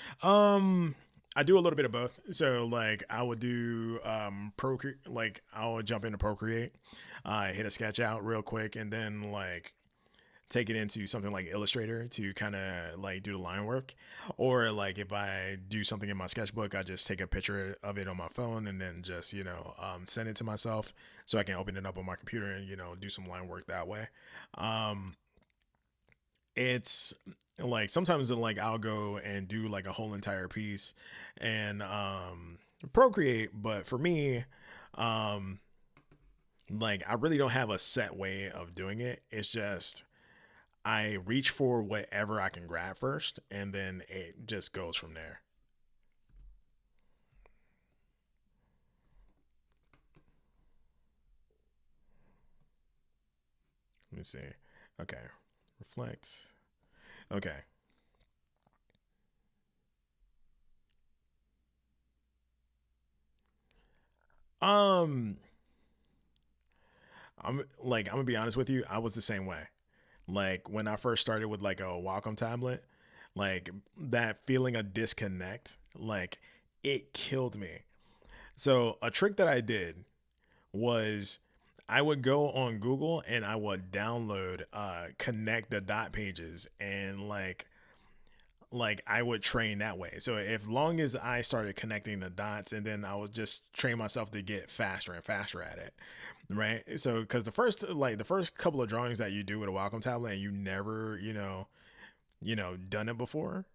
I do a little bit of both. So like I would do Procreate, like I would jump into Procreate, hit a sketch out real quick, and then like take it into something like Illustrator to kind of like do the line work. Or like if I do something in my sketchbook, I just take a picture of it on my phone and then just, you know, send it to myself so I can open it up on my computer and, you know, do some line work that way. Um, it's like sometimes like I'll go and do like a whole entire piece and Procreate, but for me, um, like I really don't have a set way of doing it. It's just I reach for whatever I can grab first, and then it just goes from there. Let me see. Okay, reflect. Okay. Um, I'm gonna be honest with you. I was the same way. Like when I first started with like a Wacom tablet, like that feeling of disconnect, like it killed me. So a trick that I did was I would go on Google and I would download connect the dot pages and like I would train that way. So if long as I started connecting the dots and then I would just train myself to get faster and faster at it. Right. So because the first couple of drawings that you do with a Wacom tablet and you never, you know, done it before,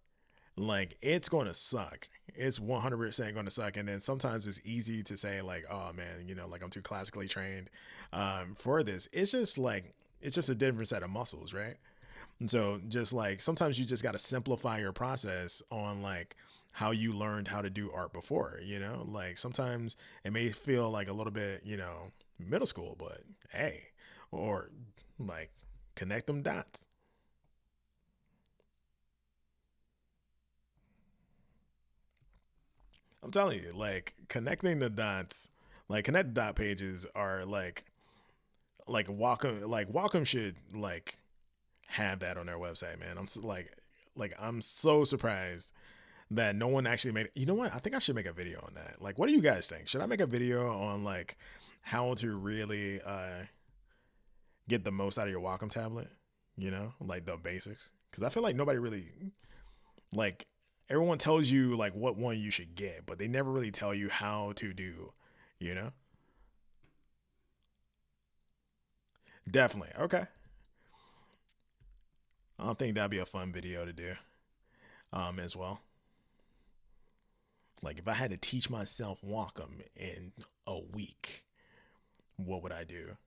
like it's going to suck. It's 100% going to suck. And then sometimes it's easy to say like, oh man, you know, like I'm too classically trained for this. It's just like, it's just a different set of muscles, right? And so just like sometimes you just got to simplify your process on like how you learned how to do art before, you know? Like sometimes it may feel like a little bit, you know, middle school, but hey, or like connect them dots. I'm telling you, like connecting the dots, like connect dot pages are like Wacom should like have that on their website, man. Like I'm so surprised that no one actually made it. You know what? I think I should make a video on that. Like, what do you guys think? Should I make a video on like how to really get the most out of your Wacom tablet? You know, like the basics. Because I feel like nobody really like everyone tells you like what one you should get, but they never really tell you how to do. You know, definitely. Okay, I think that'd be a fun video to do as well. Like if I had to teach myself Wacom in a week, what would I do?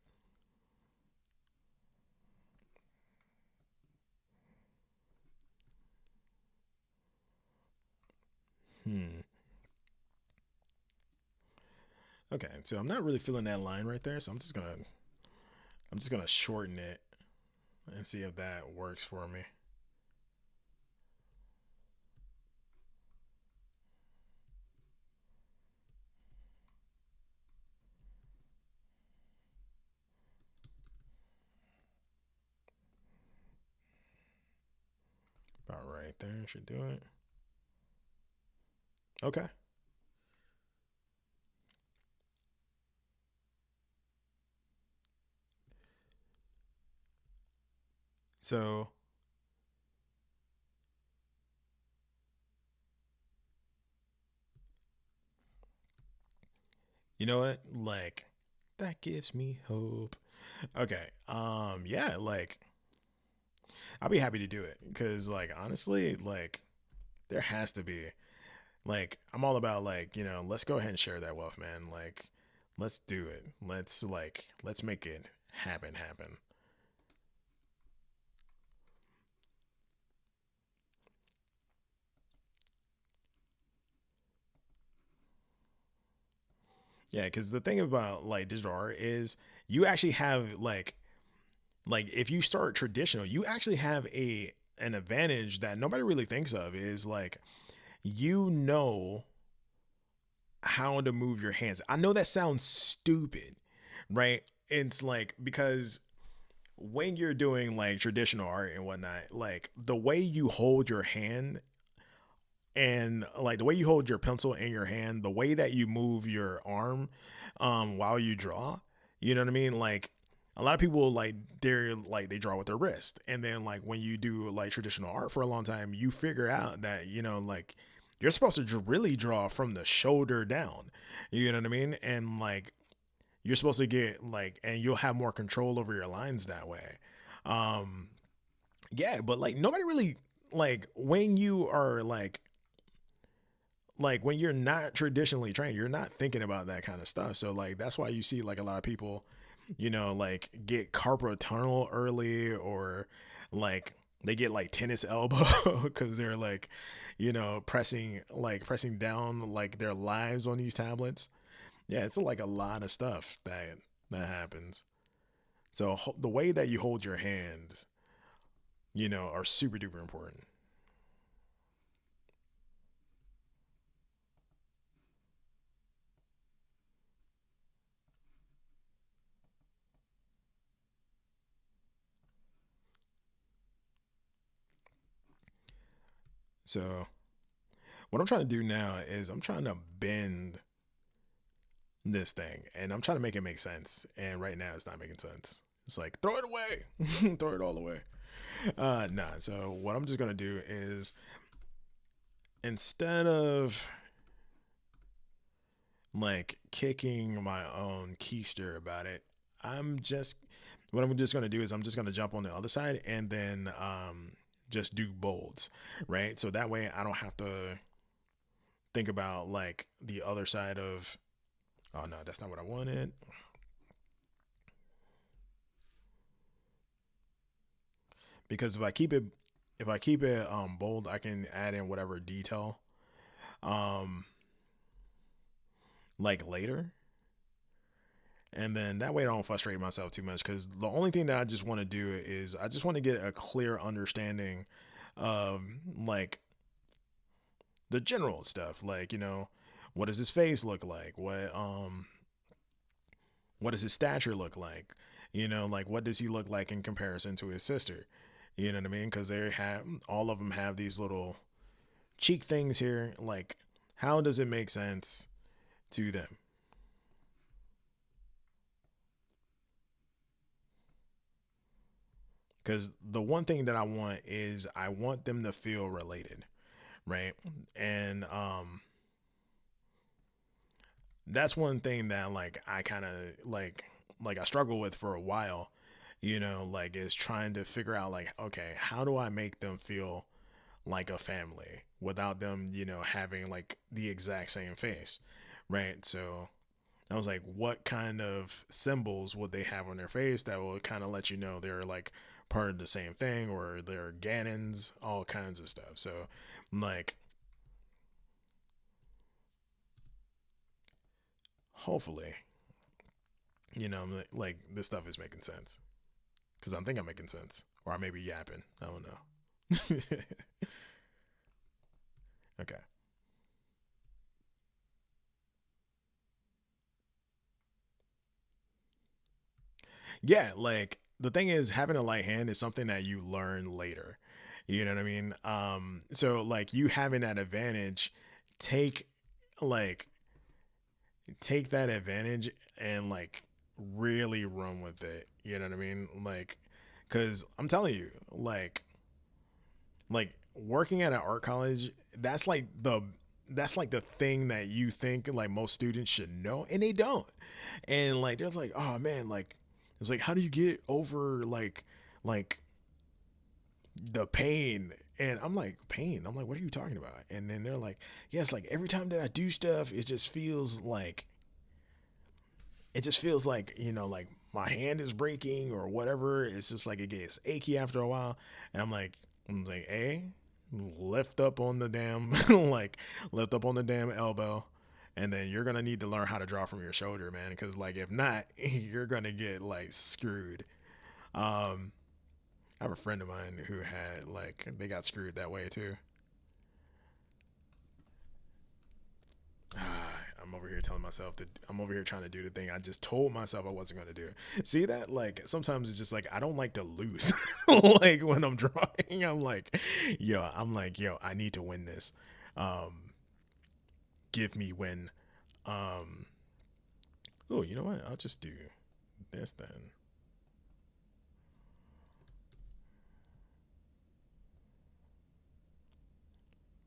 Hmm. Okay, so I'm not really feeling that line right there, so I'm just gonna shorten it and see if that works for me. About right there should do it. Okay. So, you know what? Like that gives me hope. Okay. Yeah, like I'll be happy to do it cuz like honestly, like there has to be like I'm all about like, let's go ahead and share that wealth, man. Like let's do it. Let's make it happen. Yeah, cuz the thing about like digital art is you actually have like if you start traditional, you actually have a an advantage that nobody really thinks of is like you know how to move your hands. I know that sounds stupid, right? It's like because when you're doing like traditional art and whatnot, like the way you hold your hand and like the way you hold your pencil in your hand, the way that you move your arm while you draw, you know what I mean? Like a lot of people like they draw with their wrist. And then like when you do like traditional art for a long time, you figure out that, like you're supposed to really draw from the shoulder down. You know what I mean? And like you're supposed to get like and you'll have more control over your lines that way. Um yeah, but like nobody really like when you are like when you're not traditionally trained, you're not thinking about that kind of stuff. So like that's why you see like a lot of people, like get carpal tunnel early or like they get like tennis elbow because they're like, pressing down like their lives on these tablets. Yeah, it's like a lot of stuff that happens. So the way that you hold your hands, are super duper important. So what I'm trying to do now is I'm trying to bend this thing and I'm trying to make it make sense. And right now it's not making sense. It's like throw it away, throw it all away. Nah. So what I'm just gonna do is instead of like kicking my own keister about it, I'm just what I'm just gonna do is I'm just gonna jump on the other side and then just do bolds, right? So that way I don't have to think about like the other side of oh no, that's not what I wanted. Because if I keep it bold, I can add in whatever detail um like later. And then that way I don't frustrate myself too much because the only thing that I just want to do is I just want to get a clear understanding of like the general stuff. Like, what does his face look like? What does his stature look like? Like what does he look like in comparison to his sister? You know what I mean? Because they have all of them have these little cheek things here. Like, how does it make sense to them? Because the one thing that I want is I want them to feel related, right? And that's one thing that like I kind of like I struggle with for a while, like is trying to figure out like okay, how do I make them feel like a family without them, having like the exact same face, right? So I was like, what kind of symbols would they have on their face that will kind of let you know they're like part of the same thing or they're Ganons, all kinds of stuff. So, like, hopefully, like this stuff is making sense because I think I'm making sense, or I may be yapping. I don't know. Okay. Yeah, like the thing is, having a light hand is something that you learn later. You know what I mean? So like you having that advantage, take like take that advantage and like really run with it. You know what I mean? Like, cause I'm telling you, like working at an art college, that's like the thing that you think like most students should know, and they don't. And like they're like, oh man, like it's like how do you get over like the pain? And I'm like, pain? I'm like, what are you talking about? And then they're like, yes, like every time that I do stuff, it just feels like, like my hand is breaking or whatever. It's just like it gets achy after a while. And I'm like, hey, lift up on the damn like lift up on the damn elbow, and then you're gonna need to learn how to draw from your shoulder, man, because like if not you're gonna get like screwed. um I have a friend of mine who had like they got screwed that way too. I'm over here telling myself that I'm over here trying to do the thing I just told myself I wasn't going to do. See that? Like sometimes it's just like I don't like to lose. Like when I'm drawing, I'm like, yo, I need to win this. Give me win. Um, oh, you know what? I'll just do this then.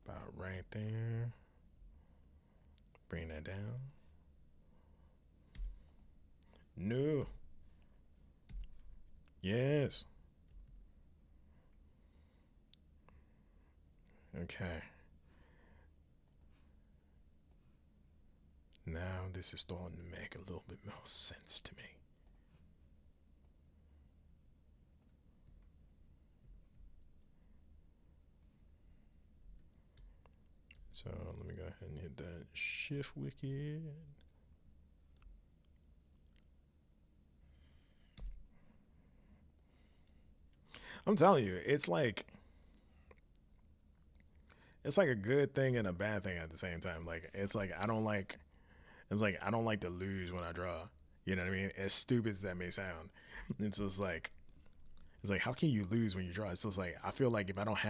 About right there. Bring that down. No. Yes. Okay. Now this is starting to make a little bit more sense to me. So let me go ahead and hit that shift wicked. I'm telling you, it's like a good thing and a bad thing at the same time. Like I don't like to lose when I draw. You know what I mean? As stupid as that may sound, it's just like it's like how can you lose when you draw? It's just like I feel like if I don't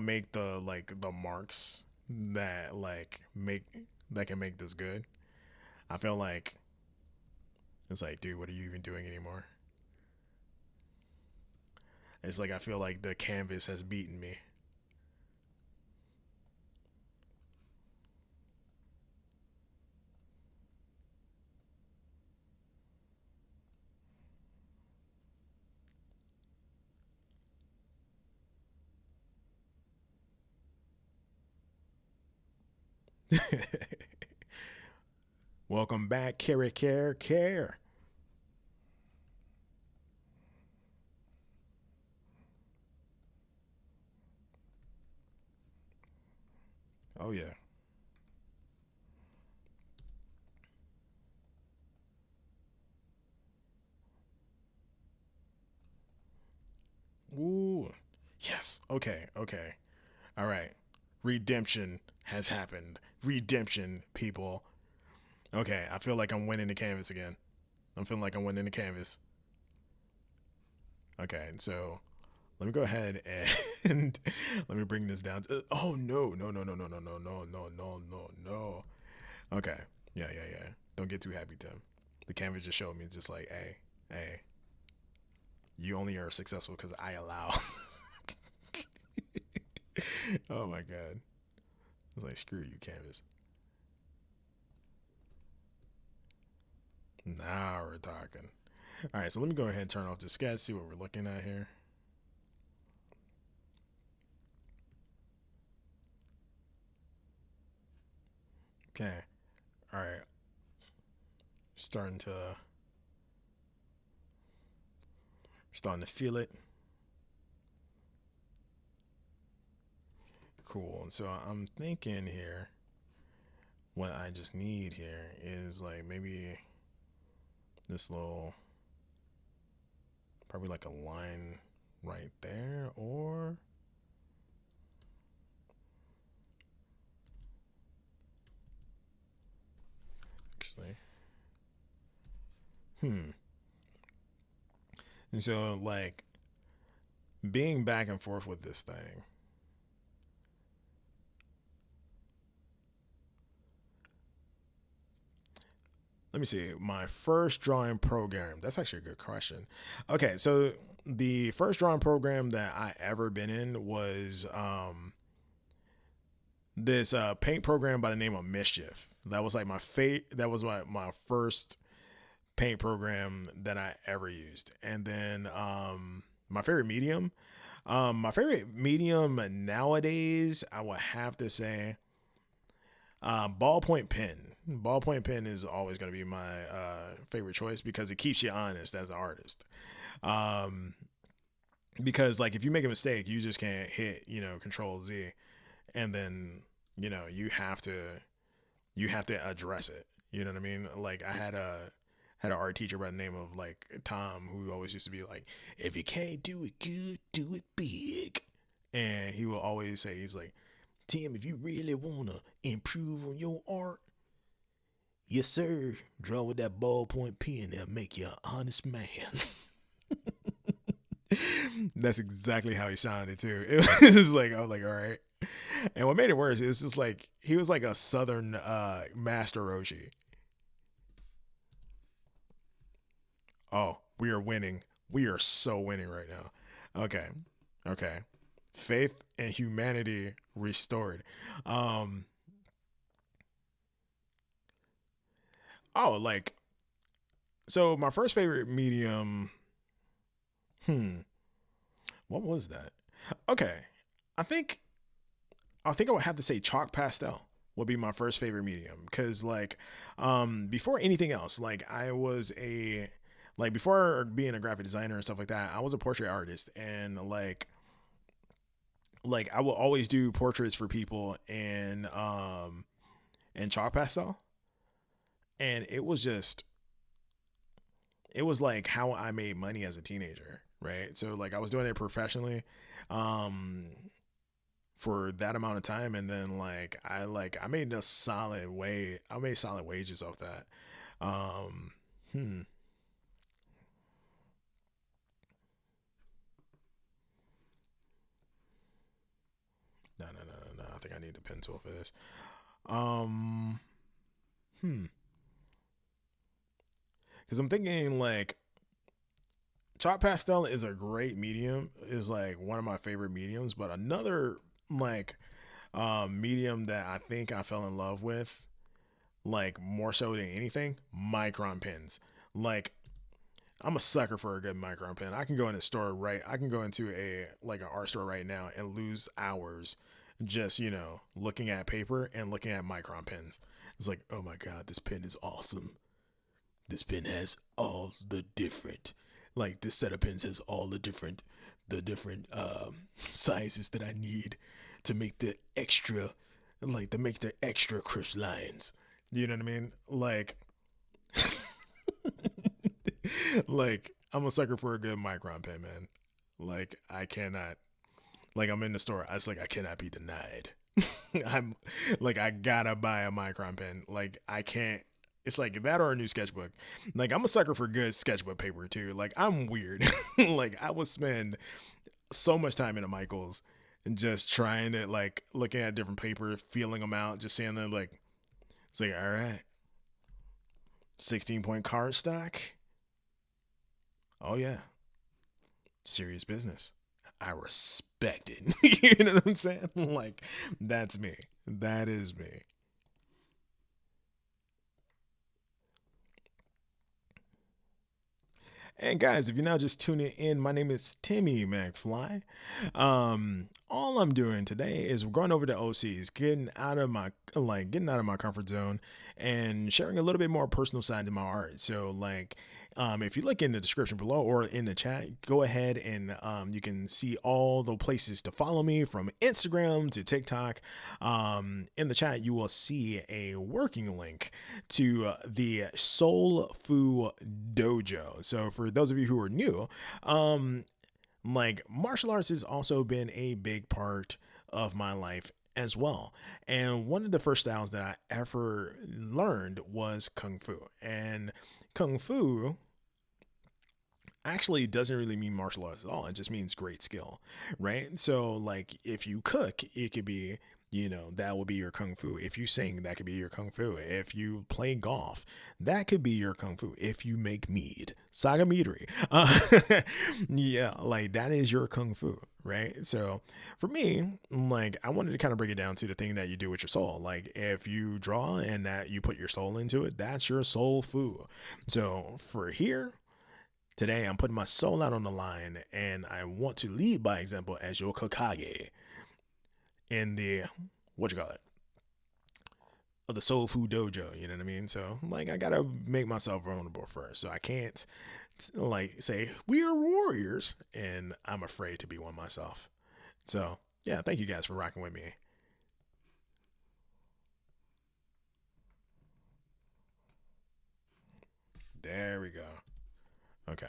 make the marks that can make this good, I feel like it's like, dude, what are you even doing anymore? It's like I feel like the canvas has beaten me. Welcome back, care. Oh yeah. Ooh. Yes. Okay. Okay. All right. Redemption has happened. Redemption, people. Okay. I feel like I'm winning the canvas again. I'm feeling like I'm winning the canvas. Okay. So let me go ahead and let me bring this down. Oh no, no, no, no, no, no, no, no, no, no, no, no. Okay. Yeah, yeah, yeah. Don't get too happy, Tim. The canvas just showed me just like, hey, hey, you only are successful because I allow. Oh my god. It's like screw you, canvas. Now we're talking. All right, so let me go ahead and turn off the sketch, see what we're looking at here. Okay. All right. Starting to starting to feel it. Cool. And so I'm thinking here, what I just need here is like maybe this little, probably like a line right there, or actually, hmm. And so like being back and forth with this thing, let me see, my first drawing program. That's actually a good question. Okay, so the first drawing program that I ever been in was this paint program by the name of Mischief. That was like that was my first paint program that I ever used. And then my favorite medium. My favorite medium nowadays, I would have to say ballpoint pen. Ballpoint pen is always going to be my favorite choice because it keeps you honest as an artist. Um, because like if you make a mistake, you just can't hit Control Z, and then you have to address it. You know what I mean? Like I had an art teacher by the name of like Tom who always used to be like, if you can't do it good, do it big. And he will always say, he's like, Tim, if you really wanna improve on your art, yes sir, draw with that ballpoint pen. That'll make you an honest man. That's exactly how he sounded too. It was just like I was like, all right. And what made it worse is just like he was like a southern master Roshi. Oh, we are winning. We are so winning right now. Okay. Okay. Faith and humanity restored. Um like so my first favorite medium, hmm, what was that? Okay. I think I think I would have to say chalk pastel would be my first favorite medium because like before anything else, like I was a like before being a graphic designer and stuff like that, I was a portrait artist, and like I will always do portraits for people in chalk pastel, and it was like how I made money as a teenager, right? So like I was doing it professionally um for that amount of time, and then I made a solid way I made solid wages off that. Um hmm. No. I think I need a pencil for this. Um hmm. Cuz I'm thinking like chalk pastel is a great medium, is like one of my favorite mediums, but another like medium that I think I fell in love with like more so than anything, micron pens. Like I'm a sucker for a good micron pen. I can go into a like an art store right now and lose hours just, looking at paper and looking at micron pens. It's like, "Oh my god, this pen is awesome. This pen has all the different like this set of pens has all the different sizes that I need to make the extra to make the extra crisp lines." You know what I mean? Like like I'm a sucker for a good micron pen, man. Like I cannot like I'm in the store. I was like I cannot be denied. I'm like I gotta buy a micron pen. Like I can't. It's like that or a new sketchbook. Like I'm a sucker for good sketchbook paper too. Like I'm weird. Like I would spend so much time in a Michaels and just trying to like looking at different paper, feeling them out, just seeing them like it's like all right, 16-point cardstock. Oh yeah, serious business. I respect it. You know what I'm saying? Like that's me. That is me. And guys, if you're now just tuning in, my name is Timmy McFly. all I'm doing today is going over to OCs, getting out of my comfort zone and sharing a little bit more personal side to my art. So if you look in the description below or in the chat, go ahead and you can see all the places to follow me from Instagram to TikTok. In the chat, you will see a working link to the Soul Fu Dojo. So for those of you who are new, martial arts has also been a big part of my life as well. And one of the first styles that I ever learned was Kung Fu. And Kung Fu actually doesn't really mean martial arts at all. It just means great skill, right? So like if you cook, it could be, that will be your kung fu. If you sing, that could be your kung fu. If you play golf, that could be your kung fu. If you make mead, saga meadery, yeah, like that is your kung fu, right? So for me, like I wanted to kind of break it down to the thing that you do with your soul. Like if you draw and that you put your soul into it, that's your soul fu. So for here, today, I'm putting my soul out on the line, and I want to lead by example as your Kokage in the what you call it of the Soul Food Dojo. You know what I mean? So like, I gotta make myself vulnerable first, so I can't like say we are warriors, and I'm afraid to be one myself. So yeah, thank you guys for rocking with me. There we go. Okay.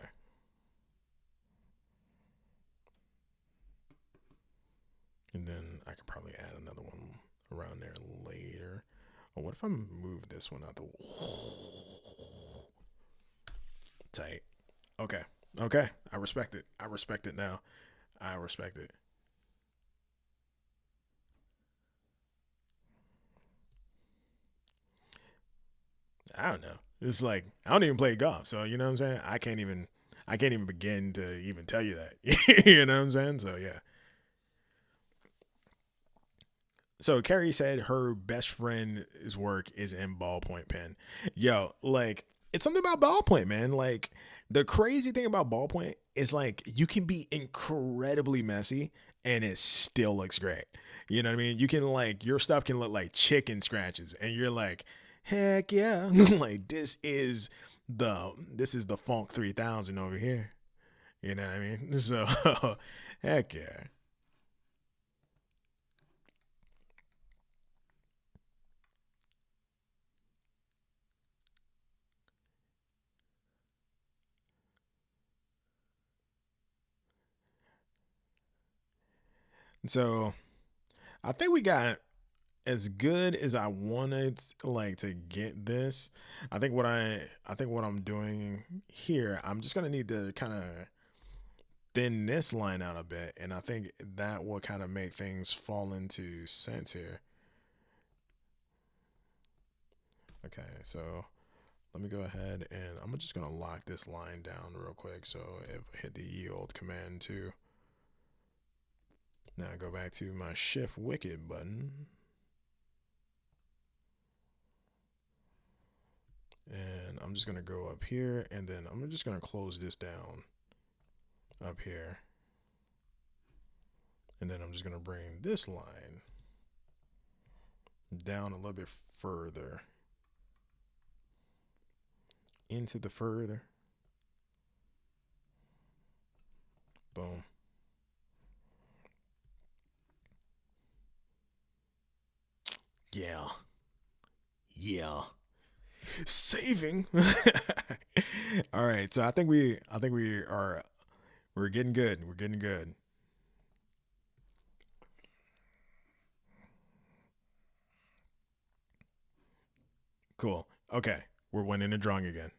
And then I could probably add another one around there later. Or what if I move this one out the tight? Okay. Okay. I respect it. I respect it now. I respect it. I don't know. It's like I don't even play golf, so you know what I'm saying? I can't even begin to even tell you that. You know what I'm saying? So yeah. So Carrie said her best friend's work is in ballpoint pen. Yo, like it's something about ballpoint, man. Like the crazy thing about ballpoint is like you can be incredibly messy and it still looks great. You know what I mean? You can like your stuff can look like chicken scratches and you're like, heck yeah. Like this is the Funk 3000 over here. You know what I mean? So heck yeah. So I think we got as good as I wanted like to get this. I think what I'm doing here, I'm just gonna need to kind of thin this line out a bit, and I think that will kind of make things fall into sense here. Okay, so let me go ahead and I'm just gonna lock this line down real quick. So if I hit the yield command too. Now I go back to my shift wicked button. And I'm just going to go up here and then I'm just going to close this down up here. And then I'm just going to bring this line down a little bit further into the further. Boom. Yeah. Yeah. Saving. All right. So we're getting good. We're getting good. Cool. Okay. We're winning and drawing again.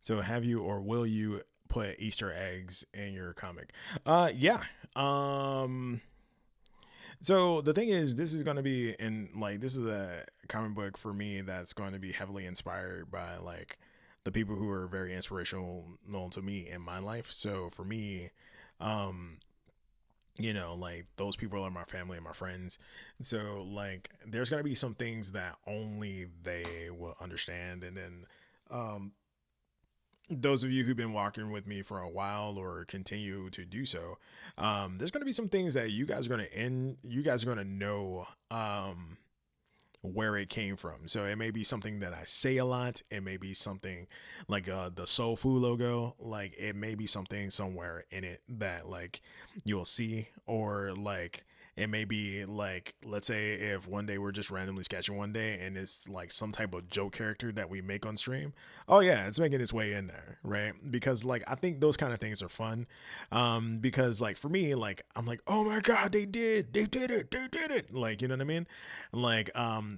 So have you or will you put Easter eggs in your comic? Yeah. So the thing is, this is going to be in like this is a comic book for me that's going to be heavily inspired by like the people who are very inspirational known to me in my life. So for me, um, like those people are my family and my friends. So like there's gonna be some things that only they will understand. And then um those of you who've been walking with me for a while or continue to do so, there's gonna be some things that you guys are gonna know where it came from. So it may be something that I say a lot. It may be something like the soul food logo. Like it may be something somewhere in it that like you'll see, or like it may be like, let's say if one day we're just randomly sketching one day and it's like some type of joke character that we make on stream. Oh yeah, it's making its way in there, right? Because like I think those kind of things are fun. Because like for me, like I'm like, oh my god, they did it, they did it. Like, you know what I mean? Like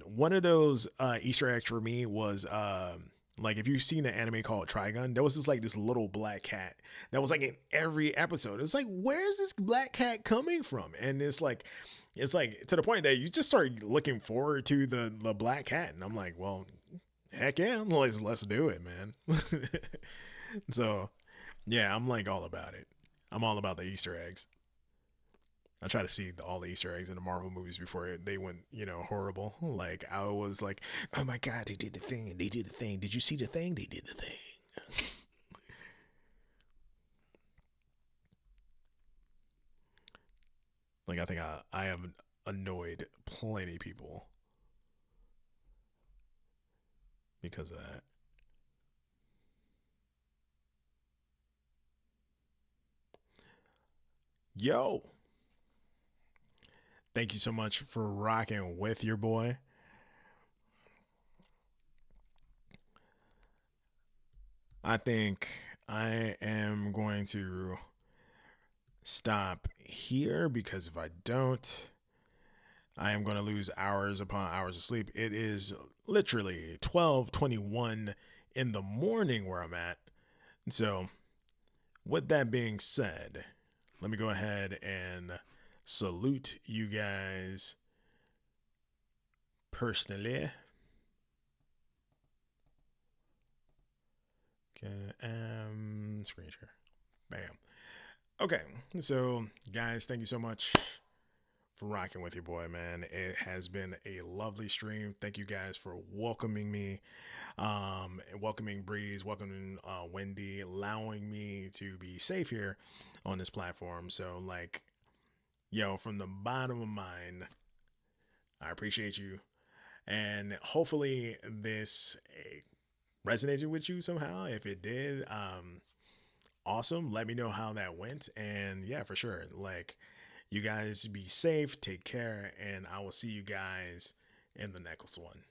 one of those Easter eggs for me was like if you've seen an anime called Trigun, there was this little black cat that was like in every episode. It's like, where's this black cat coming from? And it's like to the point that you just start looking forward to the black cat. And I'm like, well, heck yeah, let's do it, man. So yeah, I'm like all about it. I'm all about the Easter eggs. I try to see all the Easter eggs in the Marvel movies before they went, horrible. Like I was like, oh my god, they did the thing, and they did the thing. Did you see the thing? They did the thing. Like I think I have annoyed plenty of people because of that. Yo, thank you so much for rocking with your boy. I think I am going to stop here because if I don't, I am going to lose hours upon hours of sleep. It is literally 12:21 in the morning where I'm at. So, with that being said, let me go ahead and salute you guys personally. Okay, screen share. Bam. Okay, so guys, thank you so much for rocking with your boy, man. It has been a lovely stream. Thank you guys for welcoming me, welcoming Breeze, welcoming Wendy, allowing me to be safe here on this platform. So, like, yo, from the bottom of mine, I appreciate you, and hopefully this resonated with you somehow. If it did, awesome. Let me know how that went, and yeah, for sure, like you guys be safe, take care, and I will see you guys in the next one.